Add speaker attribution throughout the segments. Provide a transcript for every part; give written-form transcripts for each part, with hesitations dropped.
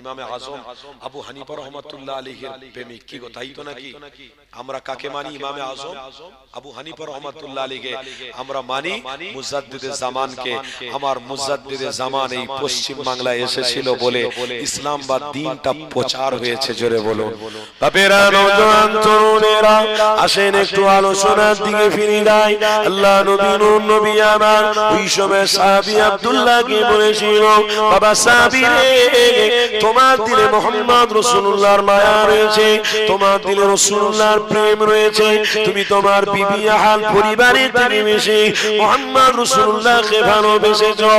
Speaker 1: ইমামে আজম আবু হানিফা রাহমাতুল্লাহ আলাইহির প্রেমিক, কি গো তাই তো নাকি? আমরা কাকে মানি? ইমামে আজম আবু হানিফা রাহমাতুল্লাহ আলাইহি আমরা মানি মুজাদ্দিদে জামানকে। আমার মুজাদ্দিদে জামান এই পশ্চিম বাংলায় এসেছিল বলে ইসলাম বা দ্বীনটা প্রচার হয়েছে। জোরে বলুন। বাপেরা, নওজোয়ান তরুণেরা, আসেন একটু আলোচনার দিকে ফিরে যাই। আল্লাহ নবী নূর নবী আমার ওই সময় সাহাবী আব্দুল্লাহকে বলেছিল, বাবা সাহাবী রে, তোমার দিলে মুহাম্মদ রাসূলুল্লাহর মায়া রয়েছে, তোমার দিলে রাসূলুল্লাহর প্রেম রয়েছে, তুমি তোমার বিবি আহাল পরিবারের পরিবেশে মুহাম্মদ রাসূলুল্লাহকে ভালোবেসেছো।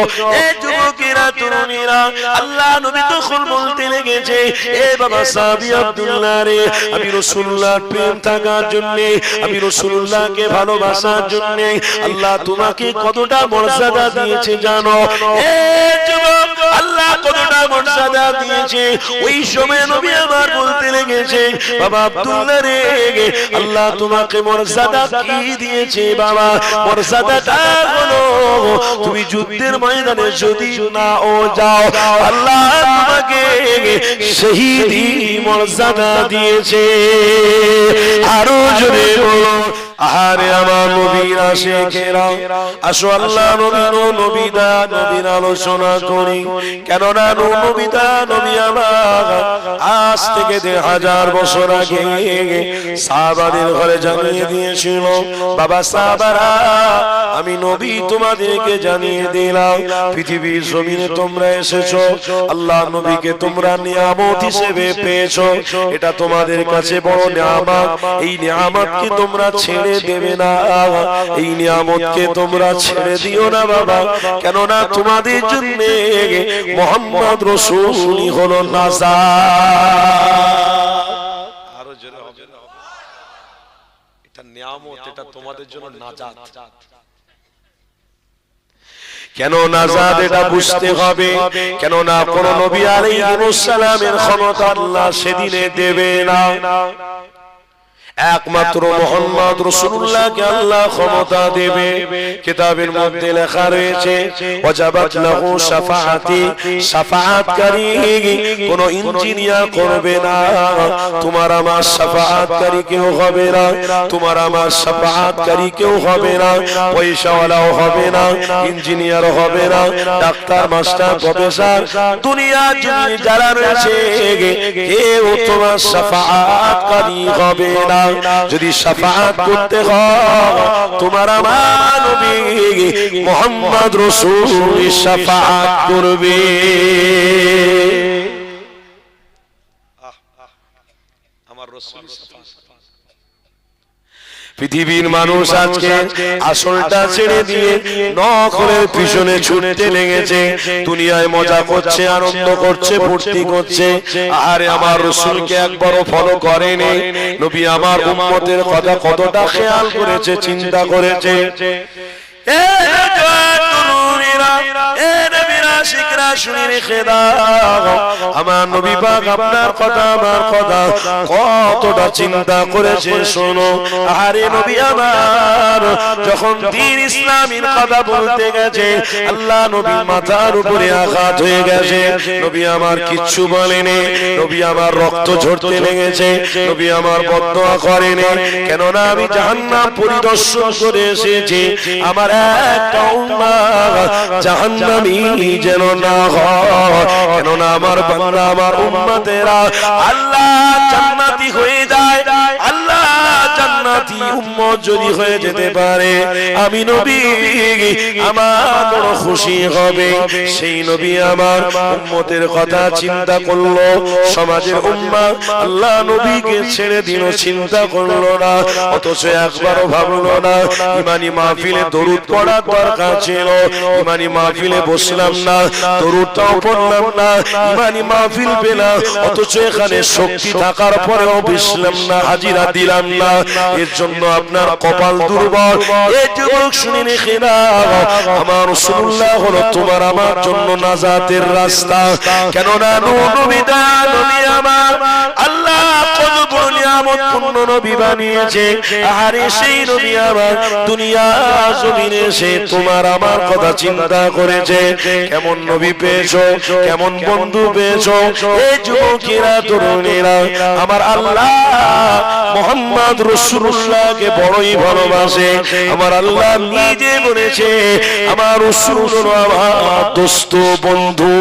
Speaker 1: এ যুবকেরা, তরুণীরা, আল্লাহ নবী তখন বলতে লেগেছে, এ বাবা সাহাবী আব্দুল্লাহ রে, আমি রাসূলুল্লাহর প্রেম থাকার জন্য, আমি রাসূলুল্লাহকে ভালোবাসার জন্য আল্লাহ তোমাকে কতটা মর্যাদা দিয়েছে জানো? এ যুবক, আল্লাহ কতটা মর্যাদা দিয়েছে। ওই সময় নবী আমার বলতে লেগেছে, বাবা আব্দুল্লাহ রে, আল্লাহ তোমাকে মর্যাদা কি দিয়েছে বাবা? মর্যাদাটা হলো তুমি যুদ্ধের ময়দানে যদি না ও যাও, আল্লাহ তোমাকে শহীদি মর্যাদা দিয়েছে। আরো জোরে বলো, আরে আমার নবীর আশিকেরা, আসো আল্লাহ নবীর নবীদা নবীর আলোচনা করি। কেননা নবীদা নবী আমার আজ থেকে 1000 বছর আগে সাহাবাদের ঘরে জানিয়ে দিয়েছিল, বাবা সাহাবারা, আমি নবী তোমাদেরকে জানিয়ে দিলাম, পৃথিবীর জমিনে তোমরা এসেছো, আল্লাহ নবীকে তোমরা নিয়ামত হিসেবে পেয়েছো, এটা তোমাদের কাছে বড় নিয়ামত। এই নিয়ামতকে তোমরা ছেড়ে দেবে না, এই নিয়ামতকে তোমরা ছেড়ে দিও না বাবা। কেননা তোমাদের জন্য মুহাম্মদ রাসূলই হলো নাজাত। আরো জোরে হবে, এটা নিয়ামত, এটা তোমাদের জন্য নাজাত। কেন নাজাত এটা বুঝতে হবে। কেননা কোন নবী আলাইহিস সালামের ক্ষমতা আল্লাহ সেদিনে দেবে না, একমাত্র মুহাম্মদ রাসূলুল্লাহকে আল্লাহ ক্ষমতা দেবে। কিতাবের মধ্যে লেখা রয়েছে, ওয়াজাবাত লাহু শাফাআতি, শাফাআতকারী কোন ইঞ্জিনিয়ার করবে না, তোমার আমার শাফাআতকারী কেউ হবে না, তোমার আমার শাফাআতকারী কেউ হবে না, পয়সাওয়ালাও হবে না, ইঞ্জিনিয়ার হবে না, ডাক্তার, মাস্টার, প্রফেসর, দুনিয়ার যারা রয়েছে কেউ তোমার শাফাআতকারী হবে না। যদি শাফাআত করতে হয়, তোমার আমার নবী মুহাম্মদ রাসূল শাফাআত করবে। আমার রাসূল পৃথিবীর মানুষ আজকে আসলটা ছেড়ে দিয়ে নকলের পিছনে ছুটতে লেগেছে, দুনিয়ায় মজা করছে, আনন্দ করছে, ফুর্তি করছে। আরে আমার রাসূলকে একবারও ফলো করেনি। নবী আমার উম্মতের কথা কতটা খেয়াল করেছে, চিন্তা করেছে। এ তরুণীরা, এ নবীর আশিকরা, শুনে রেখে দাও, আমার নবী পাক আপনার কথা, আমার কথা কতটা চিন্তা করেছে শোনো। আরে নবী আমার যখন দ্বীন ইসলামের কথা বলতে গেছে, আল্লাহ নবীর মাথার উপরে আঘাত হয়ে গেছে, নবী আমার কিচ্ছু বলেনি, নবী আমার রক্ত ঝরতে লেগেছে, নবী আমার বদদোয়া করেনি। কেননা আমি জাহান্নাম পরিদর্শন করে এসেছি, আমার একটা উম্মাহ জাহান্নামী যেন না হয়। কেননা আমার বান্দা, আমার উম্মতেরা আল্লাহ জান্নাতি হয়ে যায়, আল্লাহ জান্নাতি উম্মত যদি হয়ে যেতে পারে, আমি নবী আমার বড় খুশি হবে। সেই নবী আমার উম্মতের কথা চিন্তা করলো, সমাজের উম্মাহ আল্লাহ নবীকে ছেড়ে দিল, চিন্তা করলো না, অথচ একবারও ভাবলো না ইমানি মাহফিলে দরুদ পড়ার দরকার ছিল, ইমানি মাহফিলে বসলাম না, দরুদটাও পড়লাম না, ইমানি মাহফিল পেলাম, অথচ এখানে শক্তি থাকার পরেও বসলাম না, হাজিরা দিলাম না। এর জন্য আপনার কপাল দুর্বল। এই যুবক শুনে রেখে দাও, আমার রাসূলুল্লাহ হলো তোমার আমার জন্য নাজাতের রাস্তা। কেননা নবী আমার আল্লাহ কত বড়
Speaker 2: নিয়ামতপূর্ণ নবী বানিয়েছে। আরে সেই নবী আমার দুনিয়া জমিনে এসে তোমার আমার কথা চিন্তা করেছে। কেমন নবী পেয়েছো, কেমন বন্ধু পেয়েছো। এই যুবকেরা তরুণেরা আমার আল্লাহ মুহাম্মদ রাসূলুল্লাহকে বড়ই ভালোবাসে। আমার আল্লাহ নিজে বলেছে আমার রাসূল আমার দোস্ত বন্ধু।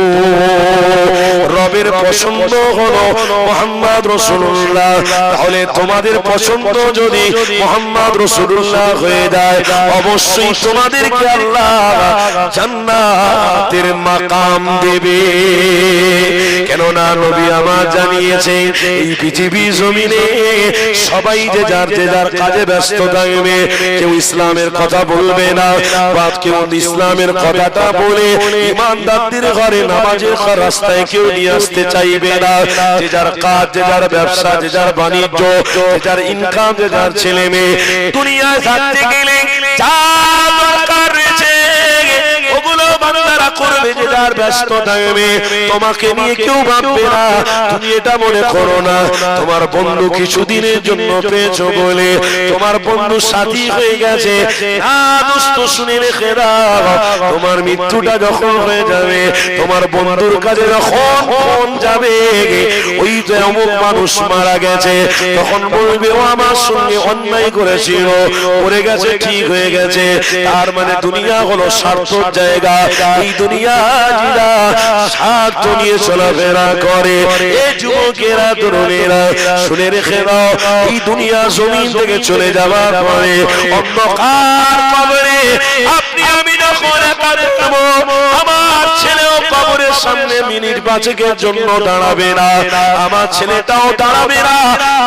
Speaker 2: রবের পছন্দ হলো মুহাম্মদ রাসূলুল্লাহ। তাহলে তোমাদের পছন্দ যদি মুহাম্মদ রাসূলুল্লাহ হয়ে যায়, অবশ্যই তোমাদেরকে আল্লাহ জান্নাতের মাকাম দেবে। কেননা নবী আমার জানিয়েছে এই পৃথিবী জমিনে সবাই যে যার কাজে ব্যস্ত থাকবে। কেউ ইসলামের কথা বলবে না, বা কেউ ইসলামের কথাটা বলে ইমানদারদের ঘরে নামাজের রাস্তায় কেউ নিয়ে আসতে চাইবে না। যে যার কাজ, যে যার ব্যবসা, যে যার বাণিজ্য, যে যার ইনকাম, যে যার ছেলে মেয়ে, দুনিয়ায় থাকতে গেলে যা দরকার রয়েছে ওগুলো বান্দারা করবে, যে যার ব্যস্ত থাকবে। তোমাকে নিয়ে কেউ ভাববে না। তুমি এটা মনে করো না তোমার বন্ধু কিছুদিনের জন্য পেয়েছো বলে তোমার বন্ধু সাথী হয়ে গেছে। না দোস্ত, শুনে রেখে দাও, তোমার মৃত্যুটা যখন হয়ে যাবে, তোমার বন্ধুর কাছে যখন ফোন যাবে ওই যে অমুক মানুষ মারা গেছে, তখন বলবে ও আমার সঙ্গে অন্যায় করেছিল, মরে গেছে, ঠিক হয়ে গেছে। তার মানে দুনিয়া হলো স্বার্থের জায়গা। এই দুনিয়া যারা স্বার্থ নিয়ে চলাফেরা করে, এই যুবকেরা তরুণেরা শুনে রেখে দাও, এই দুনিয়া জমিন থেকে চলে যাওয়ার পরে অন্ধকার কবরে আপনি আমি যখন একা থাকবো, আমার ছেলেও কবরের সামনে মিনিট পাঁচেকের জন্য দাঁড়াবে না, আমার ছেলেটাও দাঁড়াবে না।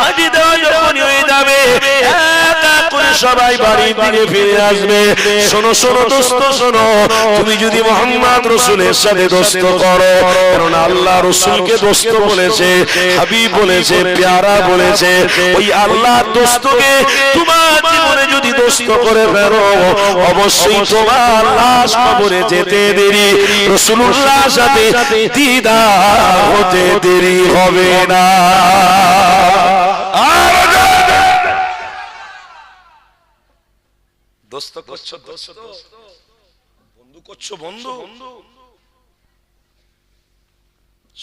Speaker 2: আজি দেওয়া যখন হয়ে যাবে একা করে সবাই বাড়ির দিকে ফিরে আসবে। শোনো শোনো দোস্ত শোনো, তুমি যদি মুহাম্মদ রাসূলের সাথে দোস্ত করো, কারণ আল্লাহ রাসূলকে দোস্ত বলেছে, হাবিব বলেছে, প্যারা বলেছে, ওই আল্লাহর দোস্তকে তোমার জীবনে যদি দোস্ত করে ফেলো, অবশ্যই তোমার লাশ কবরে যেতে দেরি রাসূলুল্লাহর সাথে দিদার হতে দেরি হবে না।
Speaker 1: দোস্ত করছো, দোস্ত বন্ধু করছো, বন্ধু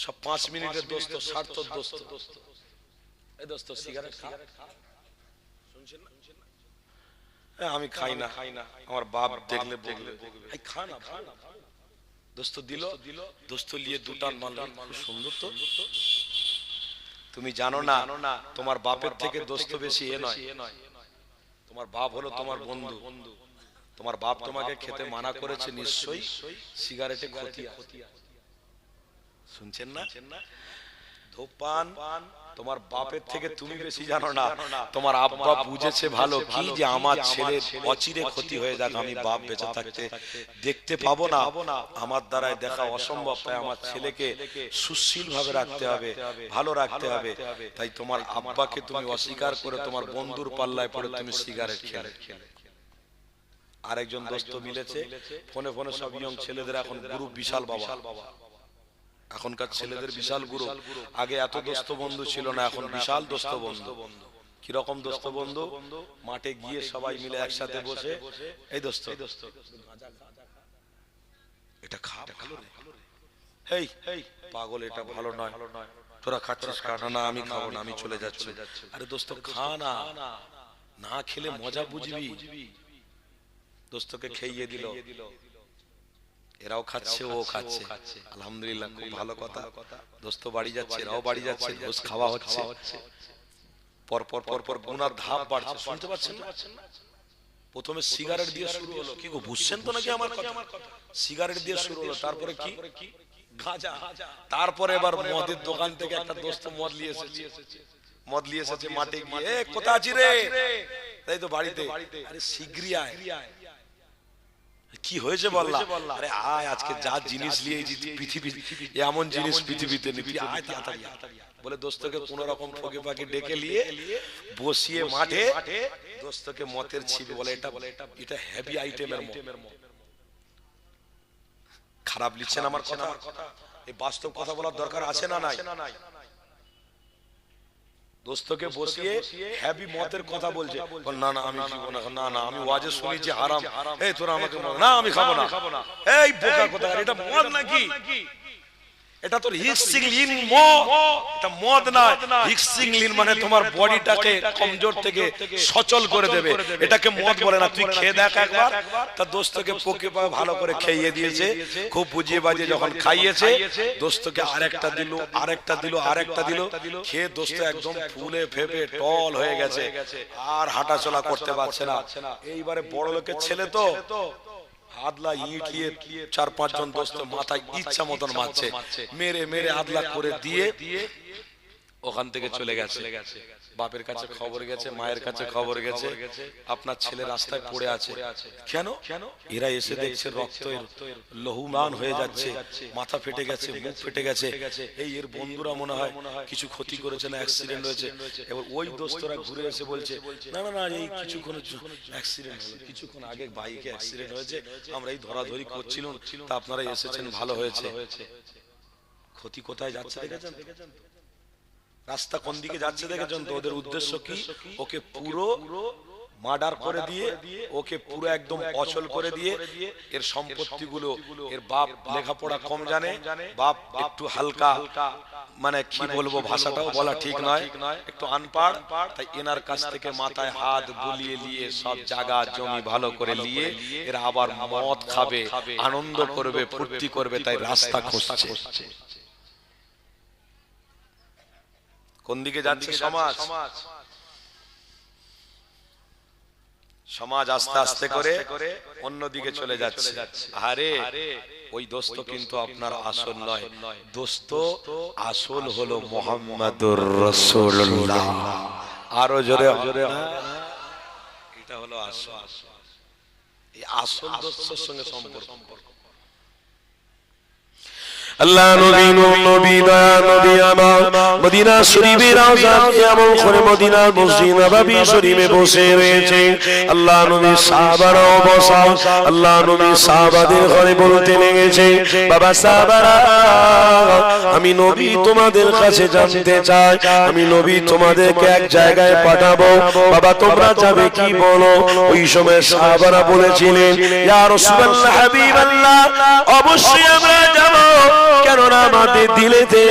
Speaker 1: সব 5 মিনিটের দোস্ত, স্বার্থ দোস্ত। এই দোস্ত সিগারেট খা, শুনছেন না? আমি খাই না, আমার বাপ দেখলে বলবে এই খা না, দোস্ত দিল, দোস্ত নিয়ে দুটান মারল, খুব সুন্দর তো। তুমি জানো না তোমার বাপের থেকে দোস্ত বেশি এ নয়। তোমার বাপ হলো তোমার বন্ধু। তোমার বাপ তোমাকে খেতে মানা করেছে, নিশ্চয়ই সিগারেটে ক্ষতি আছে, শুনছেন না? ধূমপান তোমার বাপের থেকে তুমি বেশি জানো না। তোমার আব্বা বুঝেছে ভালো কি যে আমার ছেলের অচিরে ক্ষতি হয়ে যাক, আমি বাপ বেঁচে থাকতে দেখতে পাবো না, আমার দ্বারাই দেখা অসম্ভব, তাই আমার ছেলেকে সুশীল ভাবে রাখতে হবে, ভালো রাখতে হবে। তাই তোমার আব্বাকে তুমি অস্বীকার করে তোমার বন্ধুর পাল্লায় পড়ে তুমি সিগারেট খেলে। আরেকজন দোস্ত মিলেছে, ফোনে ফোনে সব ইয়ং ছেলেদের এখন গ্রুপ বিশাল বাবা, এখনকার ছেলেদের বিশাল গ্রুপ। আগে এত দোস্ত বন্ধু ছিল না, এখন বিশাল দোস্ত বন্ধু। কিরকম দোস্ত বন্ধু? মাঠে গিয়ে সবাই মিলে একসাথে বসে, এই দোস্ত এটা খা, ভালো রে, হেই পাগল এটা ভালো নয়, তোরা খাচ্ছিস খা না, আমি খাবো না, আমি চলে যাচ্ছি। আরে দোস্ত খা না, না খেলে মজা বুঝবি। দোস্তকে খেয়ে দিল, এরাও খাচ্ছে, ও খাচ্ছে, আলহামদুলিল্লাহ খুব ভালো কথা। দোস্ত বাড়ি যাচ্ছে, এরাও বাড়ি যাচ্ছে, দোস্ত খাওয়া হচ্ছে, পর পর পর পর গুনার ধাপ বাড়ছে। শুনতে পাচ্ছেন না? প্রথমে সিগারেট দিয়ে শুরু হলো, কি গো বুঝছেন তো নাকি আমার কথা? সিগারেট দিয়ে শুরু হলো, তারপরে কি গাঁজা, তারপরে এবার মদের দোকান থেকে একটা দোস্ত মদ নিয়ে এসেছে, মাঠে গিয়ে কোথায় আছি রে, তাই তো বাড়িতে, আরে শিগগিরই আয়, কি হয়েছে বললা, আরে আয় আজকে যা জিনিস নিয়ে পৃথিবী, এমন জিনিস পৃথিবীতে নেই, আয় তাড়াতাড়ি বলে দোস্তকে কোন রকম ঠকে পাকি ডেকে নিয়ে বসিয়ে মাঠে দোস্তকে মতের ছিপে বলে এটা হেভি আইটেমের মদ। খারাপ লিখছেন আমার কথা? এই বাস্তব কথা বলার দরকার আছে না নাই? দোস্তকে বসিয়ে হ্যাপি মতের কথা বলছে, না না আমি খাবো না, না না আমি ওয়াজে শুনেছি হারাম, এই তোরা আমাকে না আমি খাবো না, এই বোকা কথা, এটা মদ নাকি? এটা তোর হিক্সিংলিন মদ, এটা মদ না। হিক্সিংলিন মানে তোমার বডিটাকে কমজোর থেকে সচল করে দেবে, এটাকে মদ বলে না। তুই খেয়ে দেখ একবার। তার দোস্তকে পোকে পা ভালো করে খাইয়ে দিয়েছে, খুব বুঝিয়ে বাজিয়ে যখন খাইয়েছে, দোস্তকে আরেকটা দিল, আরেকটা দিল, আরেকটা দিল। খেয়ে দোস্ত একদম ফুলে ফেপে টল হয়ে গেছে, আর হাঁটাচলা করতে পারছে না। এইবারে বড় লোকের ছেলে তো আদলা ইট নিয়ে 4-5 জন দোস্ত মাথায় ইচ্ছা মতন মারছে, মেরে মেরে আদলা করে দিয়ে ওখান থেকে চলে গেছে। বাপের কাছে খবর গেছে, মায়ের কাছে খবর গেছে, আপনার ছেলে রাস্তায় পড়ে আছে। কেন? এরা এসে দেখছে রক্ত লহুমান হয়ে যাচ্ছে, মাথা ফেটে গেছে, মুখ ফেটে গেছে। এই এর বন্ধুরা মনে হয় কিছু ক্ষতি করেছে না, অ্যাক্সিডেন্ট হয়েছে। এবার ওই দোস্তরা ঘুরে এসে বলছে, না না না এই কিছুক্ষণ অ্যাক্সিডেন্ট হলো, কিছুক্ষণ আগে বাইকে অ্যাক্সিডেন্ট হয়েছে, আমরা এই ধরাধরি করছিলাম, তা আপনারা এসেছেন, ভালো হয়েছে। ক্ষতি কোথায় যাচ্ছে দেখেছেন? রাস্তা কোন দিকে যাচ্ছে দেখেছেন তো? ওদের উদ্দেশ্য কি? ওকে পুরো মার্ডার করে দিয়ে, ওকে পুরো একদম অচল করে দিয়ে, এর সম্পত্তিগুলো, এর বাপ লেখাপড়া কম জানে, বাপ একটু হালকা, মানে কি বলবো ভাষাটাও বলা ঠিক নয়, একটু আনপাড়, তাই এনার কাছ থেকে মাথায় হাত বুলিয়ে নিয়ে সব জায়গা জমি ভালো করে নিয়ে এরা আবার মদ খাবে, আনন্দ করবে, ফুর্তি করবে, তাই রাস্তা খুঁজছে। কোন দিকে যাচ্ছে সমাজ? সমাজ আস্তে আস্তে করে অন্যদিকে চলে যাচ্ছে। আরে ওই দোস্ত কিন্তু আপনার আসল নয়, দোস্ত আসল হলো মুহাম্মাদুর রাসূলুল্লাহ। আরো জোরে জোরে, এটা হলো আসল। এই আসল দোস্তের সঙ্গে সম্পর্ক।
Speaker 2: আল্লাহ নবী নবী দয়া নবী আমার মদিনা শরীফের রওজাতে এমন করে মদিনার মসজিদ নববী শরীফে বসে রয়েছে। আল্লাহ নবী সাহাবারাও বসা, আল্লাহ নবী সাহাবাদের ঘরে বলতে লেগেছে, বাবা সাহাবারা আমি নবী তোমাদের কাছে জানতে চাই, আমি নবী তোমাদেরকে এক জায়গায় পাঠাবো, বাবা তোমরা যাবে কি বলো? ওই সময় সাহাবারা বলেছিলেন, ইয়া রাসূলুল্লাহ হাবিবাল্লাহ অবশ্যই আমরা যাব, কেননা আমাদের দিলেতে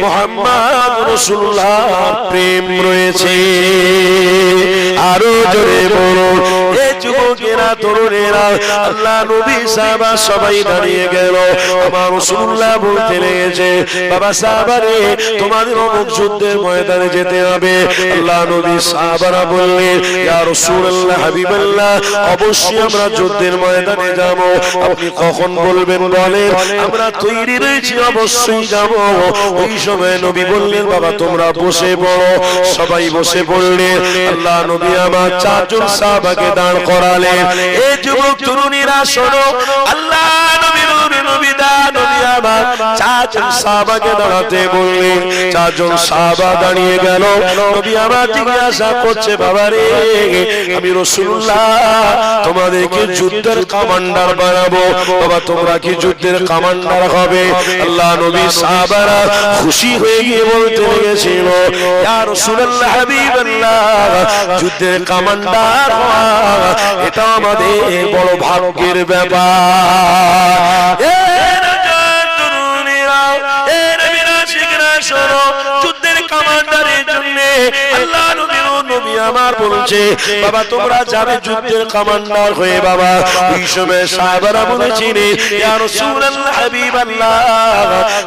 Speaker 2: মুহাম্মদ রাসূলুল্লাহ প্রেম রয়েছে। আরো জোরে বলুন, এই যুবকেরা তরুণেরা, আল্লাহ নবী সাহাবা সবাই দাঁড়িয়ে গেল। আমার রাসূলুল্লাহ বলতে লেগেছে, বাবা সাহাবারে তোমাদের অমুক যুদ্ধের ময়দানে যেতে হবে। আল্লাহ নবী সাহাবারা বললেন, ইয়া রাসূলুল্লাহ হাবিবাল্লাহ অবশ্যই আমরা যুদ্ধের ময়দানে যাব, আপনি কখন বলবেন বলেন, আমরা তৈরি রয়েছি, অবশ্যই যাব। ওই সময় নবী বললেন, বাবা তোমরা বসে পড়ো। সবাই বসে পড়লেন। আল্লাহ নবী আমার 4 জন সাহাবাকে দাঁড় করালেন। এই যুবক তরুণীরা শোনো, আল্লাহ নবী নবী দা নবী আমার 4 জন সাহাবাকে দাঁড়াতে বললেন। 4 জন সাহাবা দাঁড়িয়ে গেল। নবী আমার জিজ্ঞাসা করছে, বাবা রে আমি রাসূলুল্লাহ তোমাদেরকে যুদ্ধের কমান্ডার বানাবো, বাবা তোমরা কি যুদ্ধের কমান্ডার হবে? আল্লাহ নবী সাহাবারা খুশি হয়ে গিয়ে বলতে লেগেছিল, ইয়া রাসূলুল্লাহ হাবিবাল্লাহ যুদ্ধের কমান্ডার হওয়া এটা আমাদের বড় ভাগ্যের ব্যাপার। যুদ্ধের কমান্ডারের জন্য আল্লাহ নবী আমার বলছে, বাবা তোমরা যাবে যুদ্ধের কমান্ডার হয়ে। বাবা ওই সময় সাহাবারা বলেছিলেন, ইয়া রাসূলুল্লাহ হাবিবাল্লাহ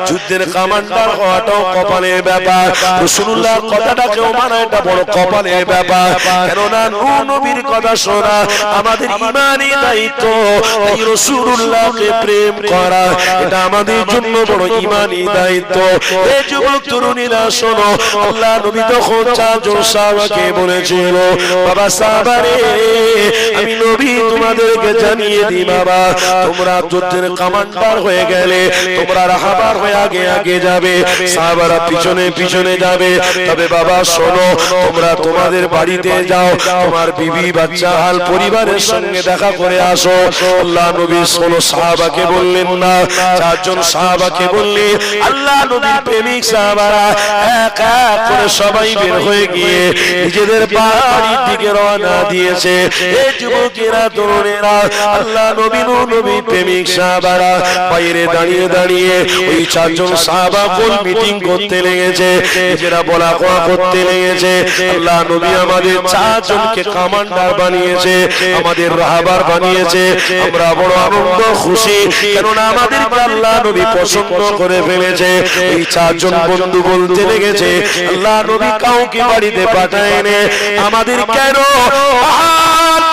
Speaker 2: যুদ্ধের কমান্ডার হওয়াটাও কপালের ব্যাপার, রাসূলুল্লাহর কথাটাকেও মানা এটা বড় কপালের ব্যাপার। কেননা নূহ নবীর কথা শোনা আমাদের ঈমানি দায়িত্ব, এই রাসূলুল্লাহকে প্রেম করা এটা আমাদের জন্য বড় ঈমানি দায়িত্ব। এই যুবক তরুণীরা শোনো, আল্লাহ নবী তখন 4 জন সাহাবাকে বলেছে, বলেছিল, বাবা সাহাবারে আমি নবী তোমাদেরকে জানিয়ে দিই বাবা, তোমরা যুদ্ধের কমান্ডার হয়ে গেলে তোমরা রাহাবার হয়ে আগে আগে যাবে, সাহাবারা পিছনে পিছনে যাবে। তবে বাবা শোনো, তোমরা তোমাদের বাড়িতে যাও, তোমার বিবি বাচ্চা হাল পরিবারের সঙ্গে দেখা করে আসো। আল্লাহ নবী 16 সাহাবাকে বললেন না, 4 জন সাহাবাকে বললেন। আল্লাহ নবীর প্রেমিক সাহাবারা এক এক করে সবাই বের হয়ে গিয়ে নিজেদের বাড়ির দিকে রওনা দিয়েছে। এই যুবকেরা তরুণেরা আল্লাহ নবীর প্রেমিক সাহাবারা বাইরে দাঁড়িয়ে দাঁড়িয়ে ওই 4 জন সাহাবা গোল মিটিং করতে লেগেছে, নিজেরা বলা কোয়া করতে লেগেছে। আল্লাহ নবী আমাদের 4 জনকে কমান্ডার বানিয়েছে, আমাদের রাহাবার বানিয়েছে, আমরা বড় আনন্দ খুশি, কেননা আমাদেরকে আল্লাহ নবী পছন্দ করে ফেলেছে। এই 4 জন বন্ধু বলতে লেগেছে, আল্লাহ নবী কাউকে বাড়িতে পাঠায়নি, আমাদের কেন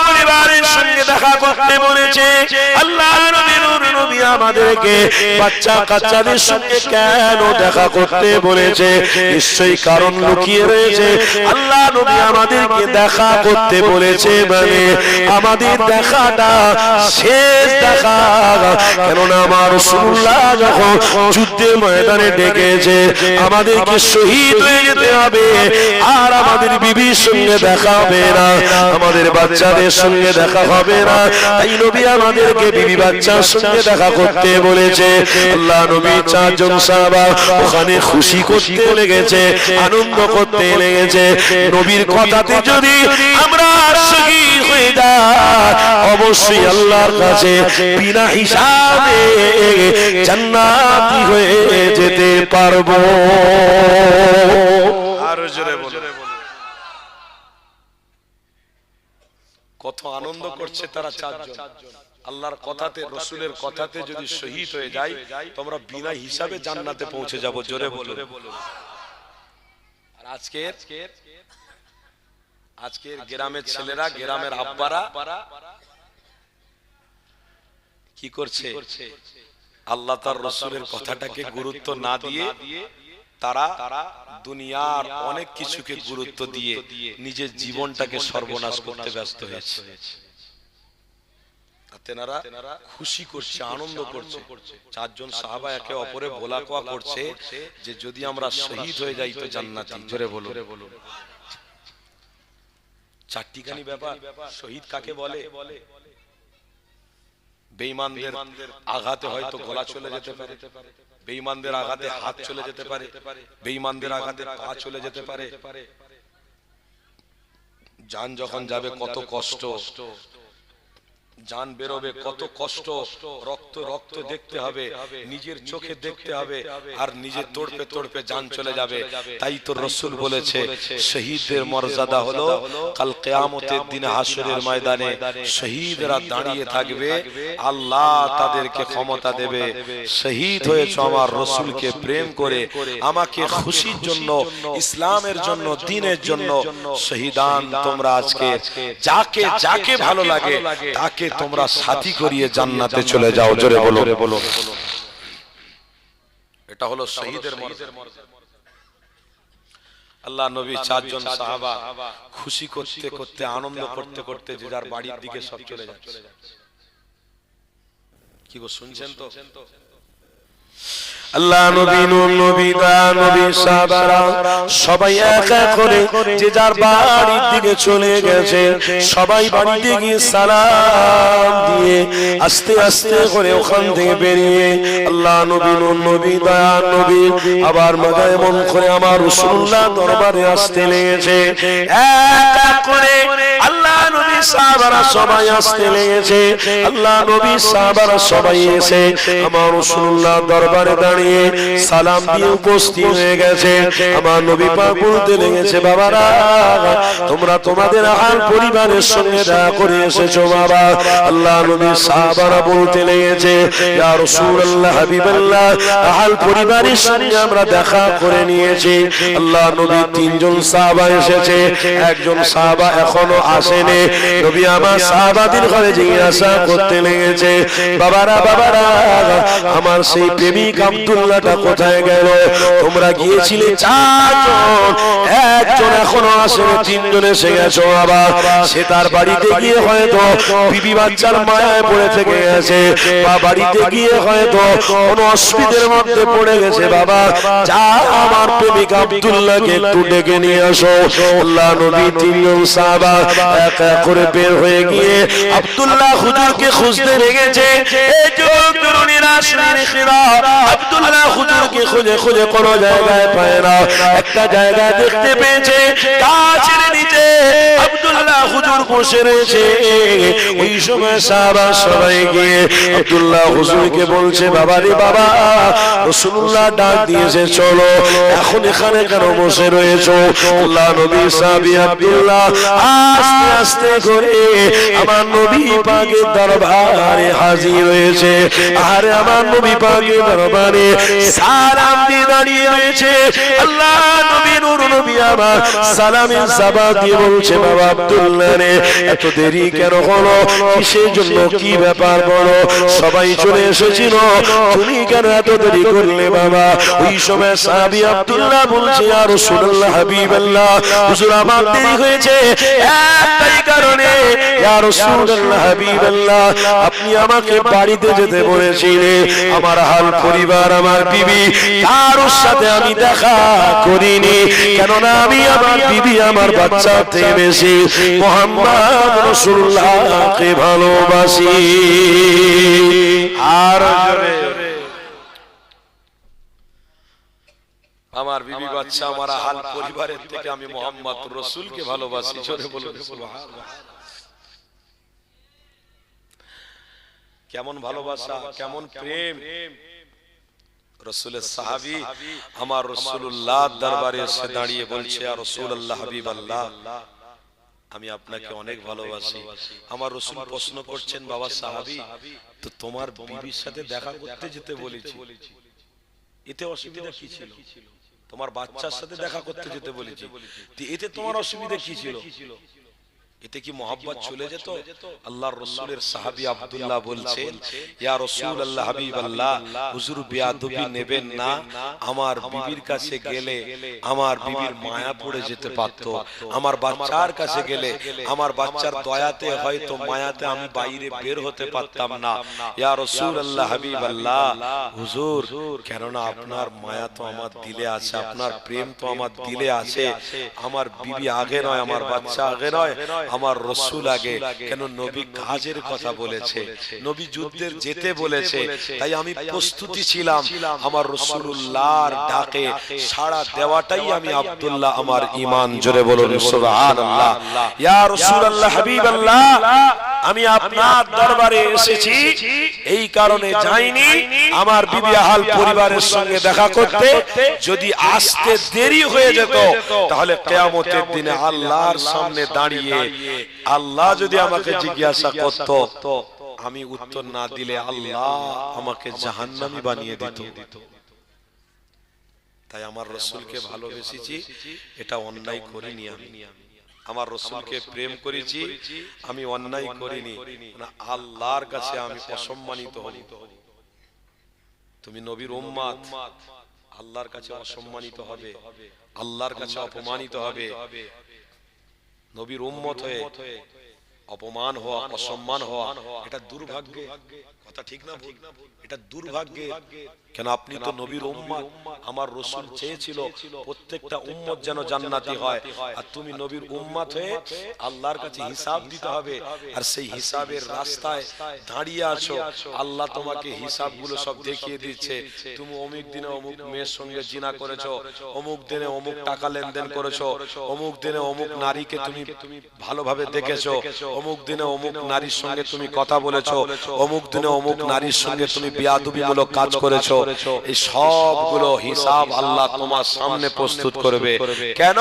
Speaker 2: পরিবারের সঙ্গে দেখা করতে বলেছে? আল্লাহ নবী আমাদেরকে বাচ্চা কাচ্চাদের সঙ্গে কেন দেখা করতে বলেছে? নিশ্চয়ই কারণ লুকিয়ে রয়েছে। আল্লাহ নবী আমাদেরকে দেখা করতে বলেছে মানে আমাদের দেখাটা শেষ দেখা, কেননা আমার রাসূলুল্লাহ যখন যুদ্ধের ময়দানে ডেকেছে আমাদেরকে শহীদ হয়ে যেতে হবে, আর আমাদের বিবির সঙ্গে দেখা হবে না, আমাদের বাচ্চাদের সঙ্গে দেখা হবে না। তাই নবী আমাদেরকে বিবি বাচ্চার সঙ্গে দেখা করতে বলেছে। আল্লাহ নবী 4 জন সাহাবা ওখানে খুশি করতে লেগেছে, আনন্দ করতে লেগেছে। নবীর কথাতে যদি আমরা শহীদ হয়ে যাই, অবশ্যই আল্লাহর কাছে বিনা হিসাবে জান্নাতি হয়ে যেতে পারবো।
Speaker 1: আর জোরে বলো, কত আনন্দ করছে তারা 4 জন। আল্লাহর কথাতে, রসুলের কথাতে যদি শহীদ হয়ে যায়, তোমরা বিনা হিসাবে জান্নাতে পৌঁছে যাবো। জোরে বলো। আর আজকের গ্রামের ছেলেরা, গ্রামের আব্বারা কি করছে? আল্লাহ তার রসুলের কথাটাকে গুরুত্ব না দিয়ে তারা দুনিয়ার অনেক কিছুকে গুরুত্ব দিয়ে নিজের জীবনটাকে সর্বনাশ করতে ব্যস্ত হয়েছে। তেনারা খুশি করছে, আনন্দ করছে। 4 জন সাহাবা একে অপরে বলা কোয়া করছে যে যদি আমরা শহীদ হয়ে যাই তো জান্নাতি। জোরে বলো। 4টিখানি ব্যাপার। শহীদ কাকে বলে? বেঈমানদের আঘাতে হয়তো গলা চলে যেতে পারে, বেঈমানদের আঘাতে হাত চলে যেতে পারে, বেঈমানদের আঘাতে পা চলে যেতে পারে। জান যখন যাবে কত কষ্ট, জান বেরোবে কত কষ্ট, রক্ত রক্ত দেখতে হবে, নিজের চোখে দেখতে হবে, আর নিজে তড়পে তড়পে জান চলে যাবে। তাই তো রাসূল বলেছে শহীদদের মর্যাদা হলো কাল কিয়ামতের দিনে হাসরের ময়দানে শহীদরা দাঁড়িয়ে থাকবে, আল্লাহ তাদেরকে ক্ষমতা দেবে, শহীদ হয়েছে আমার রাসূলকে প্রেম করে, আমাকে খুশির জন্য, ইসলামের জন্য, দ্বীনের জন্য শহীদান তোমরা আজকে যাকে যাকে ভালো লাগে তাকে তোমরা সাথী করিয়ে জান্নাতে চলে যাও। জোরে বলো। এটা হলো শহীদের মর্যাদা। আল্লাহ নবী 4 জন সাহাবা খুশি করতে করতে, আনন্দ করতে করতে যে যার বাড়ির দিকে সব চলে যাচ্ছে। কি গো শুনছেন তো?
Speaker 2: আল্লাহ নবী সাহাবারা সবাই এক এক করে যে যার বাড়ির দিকে চলে গেছে। সবাই বাড়িতে গিয়ে সালাম দিয়ে আস্তে আস্তে করে ওখান থেকে বেরিয়ে আল্লাহ নবী দয়ার নবী আবার মাথায় মন করে আমার রাসূলুল্লাহ দরবারে আসতে লেগেছে। এক এক করে আল্লাহ নবী সাহাবারা সবাই আসতে লেগেছে। আল্লাহ নবী সাহাবারা সবাই এসে আমার রাসূলুল্লাহ দরবারে দাঁড়িয়ে সালাম দিয়ে উপস্থিত হয়ে গেছে। আমার নবী পাক বলতে লেগেছে, বাবারা তোমরা তোমাদের আহল পরিবারের সঙ্গে দেখা করে এসেছো বাবা। আল্লাহ নবী সাহাবারা বলতে লেগেছে, ইয়া রাসূলুল্লাহ হাবিবাল্লাহ আহল পরিবারের সঙ্গে আমরা দেখা করে নিয়েছি। আল্লাহ নবী 3 জন সাহাবা এসেছে, একজন সাহাবা এখনো আসেনি। নবী আমার সাহাবাদের ঘরে জিজ্ঞাসা করতে লেগেছে, বাবারা বাবারা আমার সেই প্রেমিক আব্দুল্লাহটা কোথায় গেল? তোমরা গিয়েছিলে 4 জন, একজন এখনো আসেনি, 3 জন এসে গেছো। আবার সে তার বাড়িতে গিয়ে হয়তো বিবি বাচ্চার মায়ায় পড়ে থেকে গেছে, বা বাড়িতে গিয়ে হয়তো কোনো অসুবিধার মধ্যে পড়ে গেছে। বাবা যা আমার প্রেমিক আব্দুল্লাহকে একটু ডেকে নিয়ে আসো। আল্লাহ নবী 3 জন সাহাবা এক এক করে বের হয়ে গিয়ে আব্দুল্লাহ হুজুরকে খুঁজতে লেগেছে। এই যুবক তরুণীরা শুনে খিরা আব্দুল্লাহ হুজুরকে খুঁজে খুঁজে কোনো জায়গায় পায় না। একটা জায়গায় দেখতে পেয়েছে গাছের নিচে আব্দুল্লাহ হুজুর বসে রয়েছে। ওই সময় সাহাবা সবাই গিয়ে আব্দুল্লাহ হুজুরকে বলছে, বাবা রে বাবা, রাসূলুল্লাহ ডাক দিয়েছে, চলো। এখন এখানে কেন বসে রয়েছো? আল্লাহ নবী সাহাবী আব্দুল্লাহ আস্তে আস্তে করে আমার নবী পাকের দরবারে হাজির হয়েছে। আর আমার নবী পাকের দরবারে সালাম দিয়ে দাঁড়িয়ে রয়েছে। আল্লাহ নবী নূর নবী আমার সালামের জবাব দিয়ে বলছে, বাবা আব্দুল্লাহ রে, এত দেরি কেন হলো? কিসের জন্য, কি ব্যাপার বলো? সবাই চলে এসেছিল, তুমি কেন এত দেরি করলে বাবা? ওই সময় সাহাবী আব্দুল্লাহ বলছে, ইয়া রাসূলুল্লাহ হাবিবাল্লাহ, হুজুর আমার দেরি হয়েছে একটাই কারণে। ইয়া রাসূলুল্লাহ হাবিবাল্লাহ, আপনি আমাকে বাড়িতে যেতে বলেছিলেন, আমার হাল পরিবার, আমার বিবি কারোর সাথে আমি দেখা করিনি, কেননা আমি আমার বিবি আমার বাচ্চা থেকে বেশি মুহাম্মদ রাসূলুল্লাহকে ভালোবাসি। আর জোরে,
Speaker 1: আমার বিবি বাচ্চা আমার হাল পরিবারের থেকে আমি মুহাম্মদ রাসূলকে ভালোবাসি। জোরে বলুন সুবহানাল্লাহ। কেমন ভালোবাসা, কেমন প্রেম! রাসূলের সাহাবী আমার রাসূলুল্লাহ দরবারে এসে দাঁড়িয়ে বলছে, ইয়া রাসূলুল্লাহ হাবিবাল্লাহ, আমি আপনাকে অনেক ভালোবাসি। আমার রাসূল প্রশ্ন করছেন, বাবা সাহাবী, তো তোমার বিবির সাথে দেখা করতে যেতে বলেছি, এতে অসুবিধা কি ছিল? তোমার বাচ্চার সাথে দেখা করতে যেতে বলেছি, এতে তোমার অসুবিধা কি ছিল? এতে কি মোহাব্বত চলে যেত? আল্লাহর রাসূলের সাহাবী আব্দুল্লাহ বলছেন, ইয়া রাসূলুল্লাহ হাবিবাল্লাহ, হুজুর বেয়াদবি নেবেন না, আমার বিবির কাছে গেলে আমার বিবির মায়া পড়ে যেতে পারত, আমার বাচ্চার কাছে গেলে আমার বাচ্চার দয়াতে হয়তো মায়াতে আমি বাইরে বের হতে পারতাম না। ইয়া রাসূলুল্লাহ হাবিবাল্লাহ, হুজুর কেননা আপনার মায়া তো আমার দিলে আছে, আপনার প্রেম তো আমার দিলে আছে, আমার বিবি আগে নয়, আমার বাচ্চা আগে নয়, আমার রাসূল আগে। কেন? নবী কাজের কথা বলেছে, নবী যুদ্ধের যেতে বলেছে, তাই আমি প্রস্তুতি ছিলাম আমার রাসূলুল্লাহর ডাকে সাড়া দেওয়াটাই আমি আব্দুল্লাহ আমার ঈমান। জোরে বলুন সুবহানাল্লাহ। ইয়া রাসূলুল্লাহ হাবিবাল্লাহ, আমি আপনার দরবারে এসেছি এই কারণে যাইনি আমার বিবি আহাল পরিবারের সঙ্গে দেখা করতে। যদি আসতে দেরি হয়ে যেত তাহলে কিয়ামতের দিনে আল্লাহর সামনে দাঁড়িয়ে আল্লাহ যদি আমাকে জিজ্ঞাসা করত, আমি উত্তর না দিলে আল্লাহ আমাকে জাহান্নামী বানিয়ে দিত। তাই আমার রাসূলকে ভালোবেসেছি, এটা অন্যায় করিনি। আমি আমার রাসূলকে প্রেম করেছি, আমি অন্যায় করিনি। না, আল্লাহর কাছে আমি অসম্মানিত হব। তুমি নবীর উম্মত, আল্লাহর কাছে অসম্মানিত হবে, আল্লাহর কাছে অপমানিত হবে। নবীর উম্মত হয়ে অপমান হওয়া, অসম্মান হওয়া, এটা দুর্ভাগ্য। কথা ঠিক না ভুল? এটা দুর্ভাগ্য। কেন? আপনি তো নবীর উম্মত, আমার রাসূল চেয়েছিল প্রত্যেকটা উম্মত যেন জান্নাতি হয়, আর তুমি নবীর উম্মত হয়ে আল্লাহর কাছে হিসাব দিতে হবে, আর সেই হিসাবের রাস্তায় দাঁড়িয়ে আছো। আল্লাহ তোমাকে হিসাবগুলো সব দেখিয়ে দিচ্ছে। তুমি অমুক দিনে অমুক মেয়ের সঙ্গে জিনা করেছো, অমুক দিনে অমুক টাকা লেনদেন করেছো, অমুক দিনে অমুক নারীকে তুমি ভালোভাবে দেখেছো, অমুক দিনে অমুক নারীর সঙ্গে তুমি কথা বলেছো, অমুক দিনে অমুক নারীর সঙ্গে তুমি বেয়াদবিমূলক কাজ করেছো। এই সবগুলো হিসাব আল্লাহ তোমার সামনে প্রস্তুত করবে। কেন?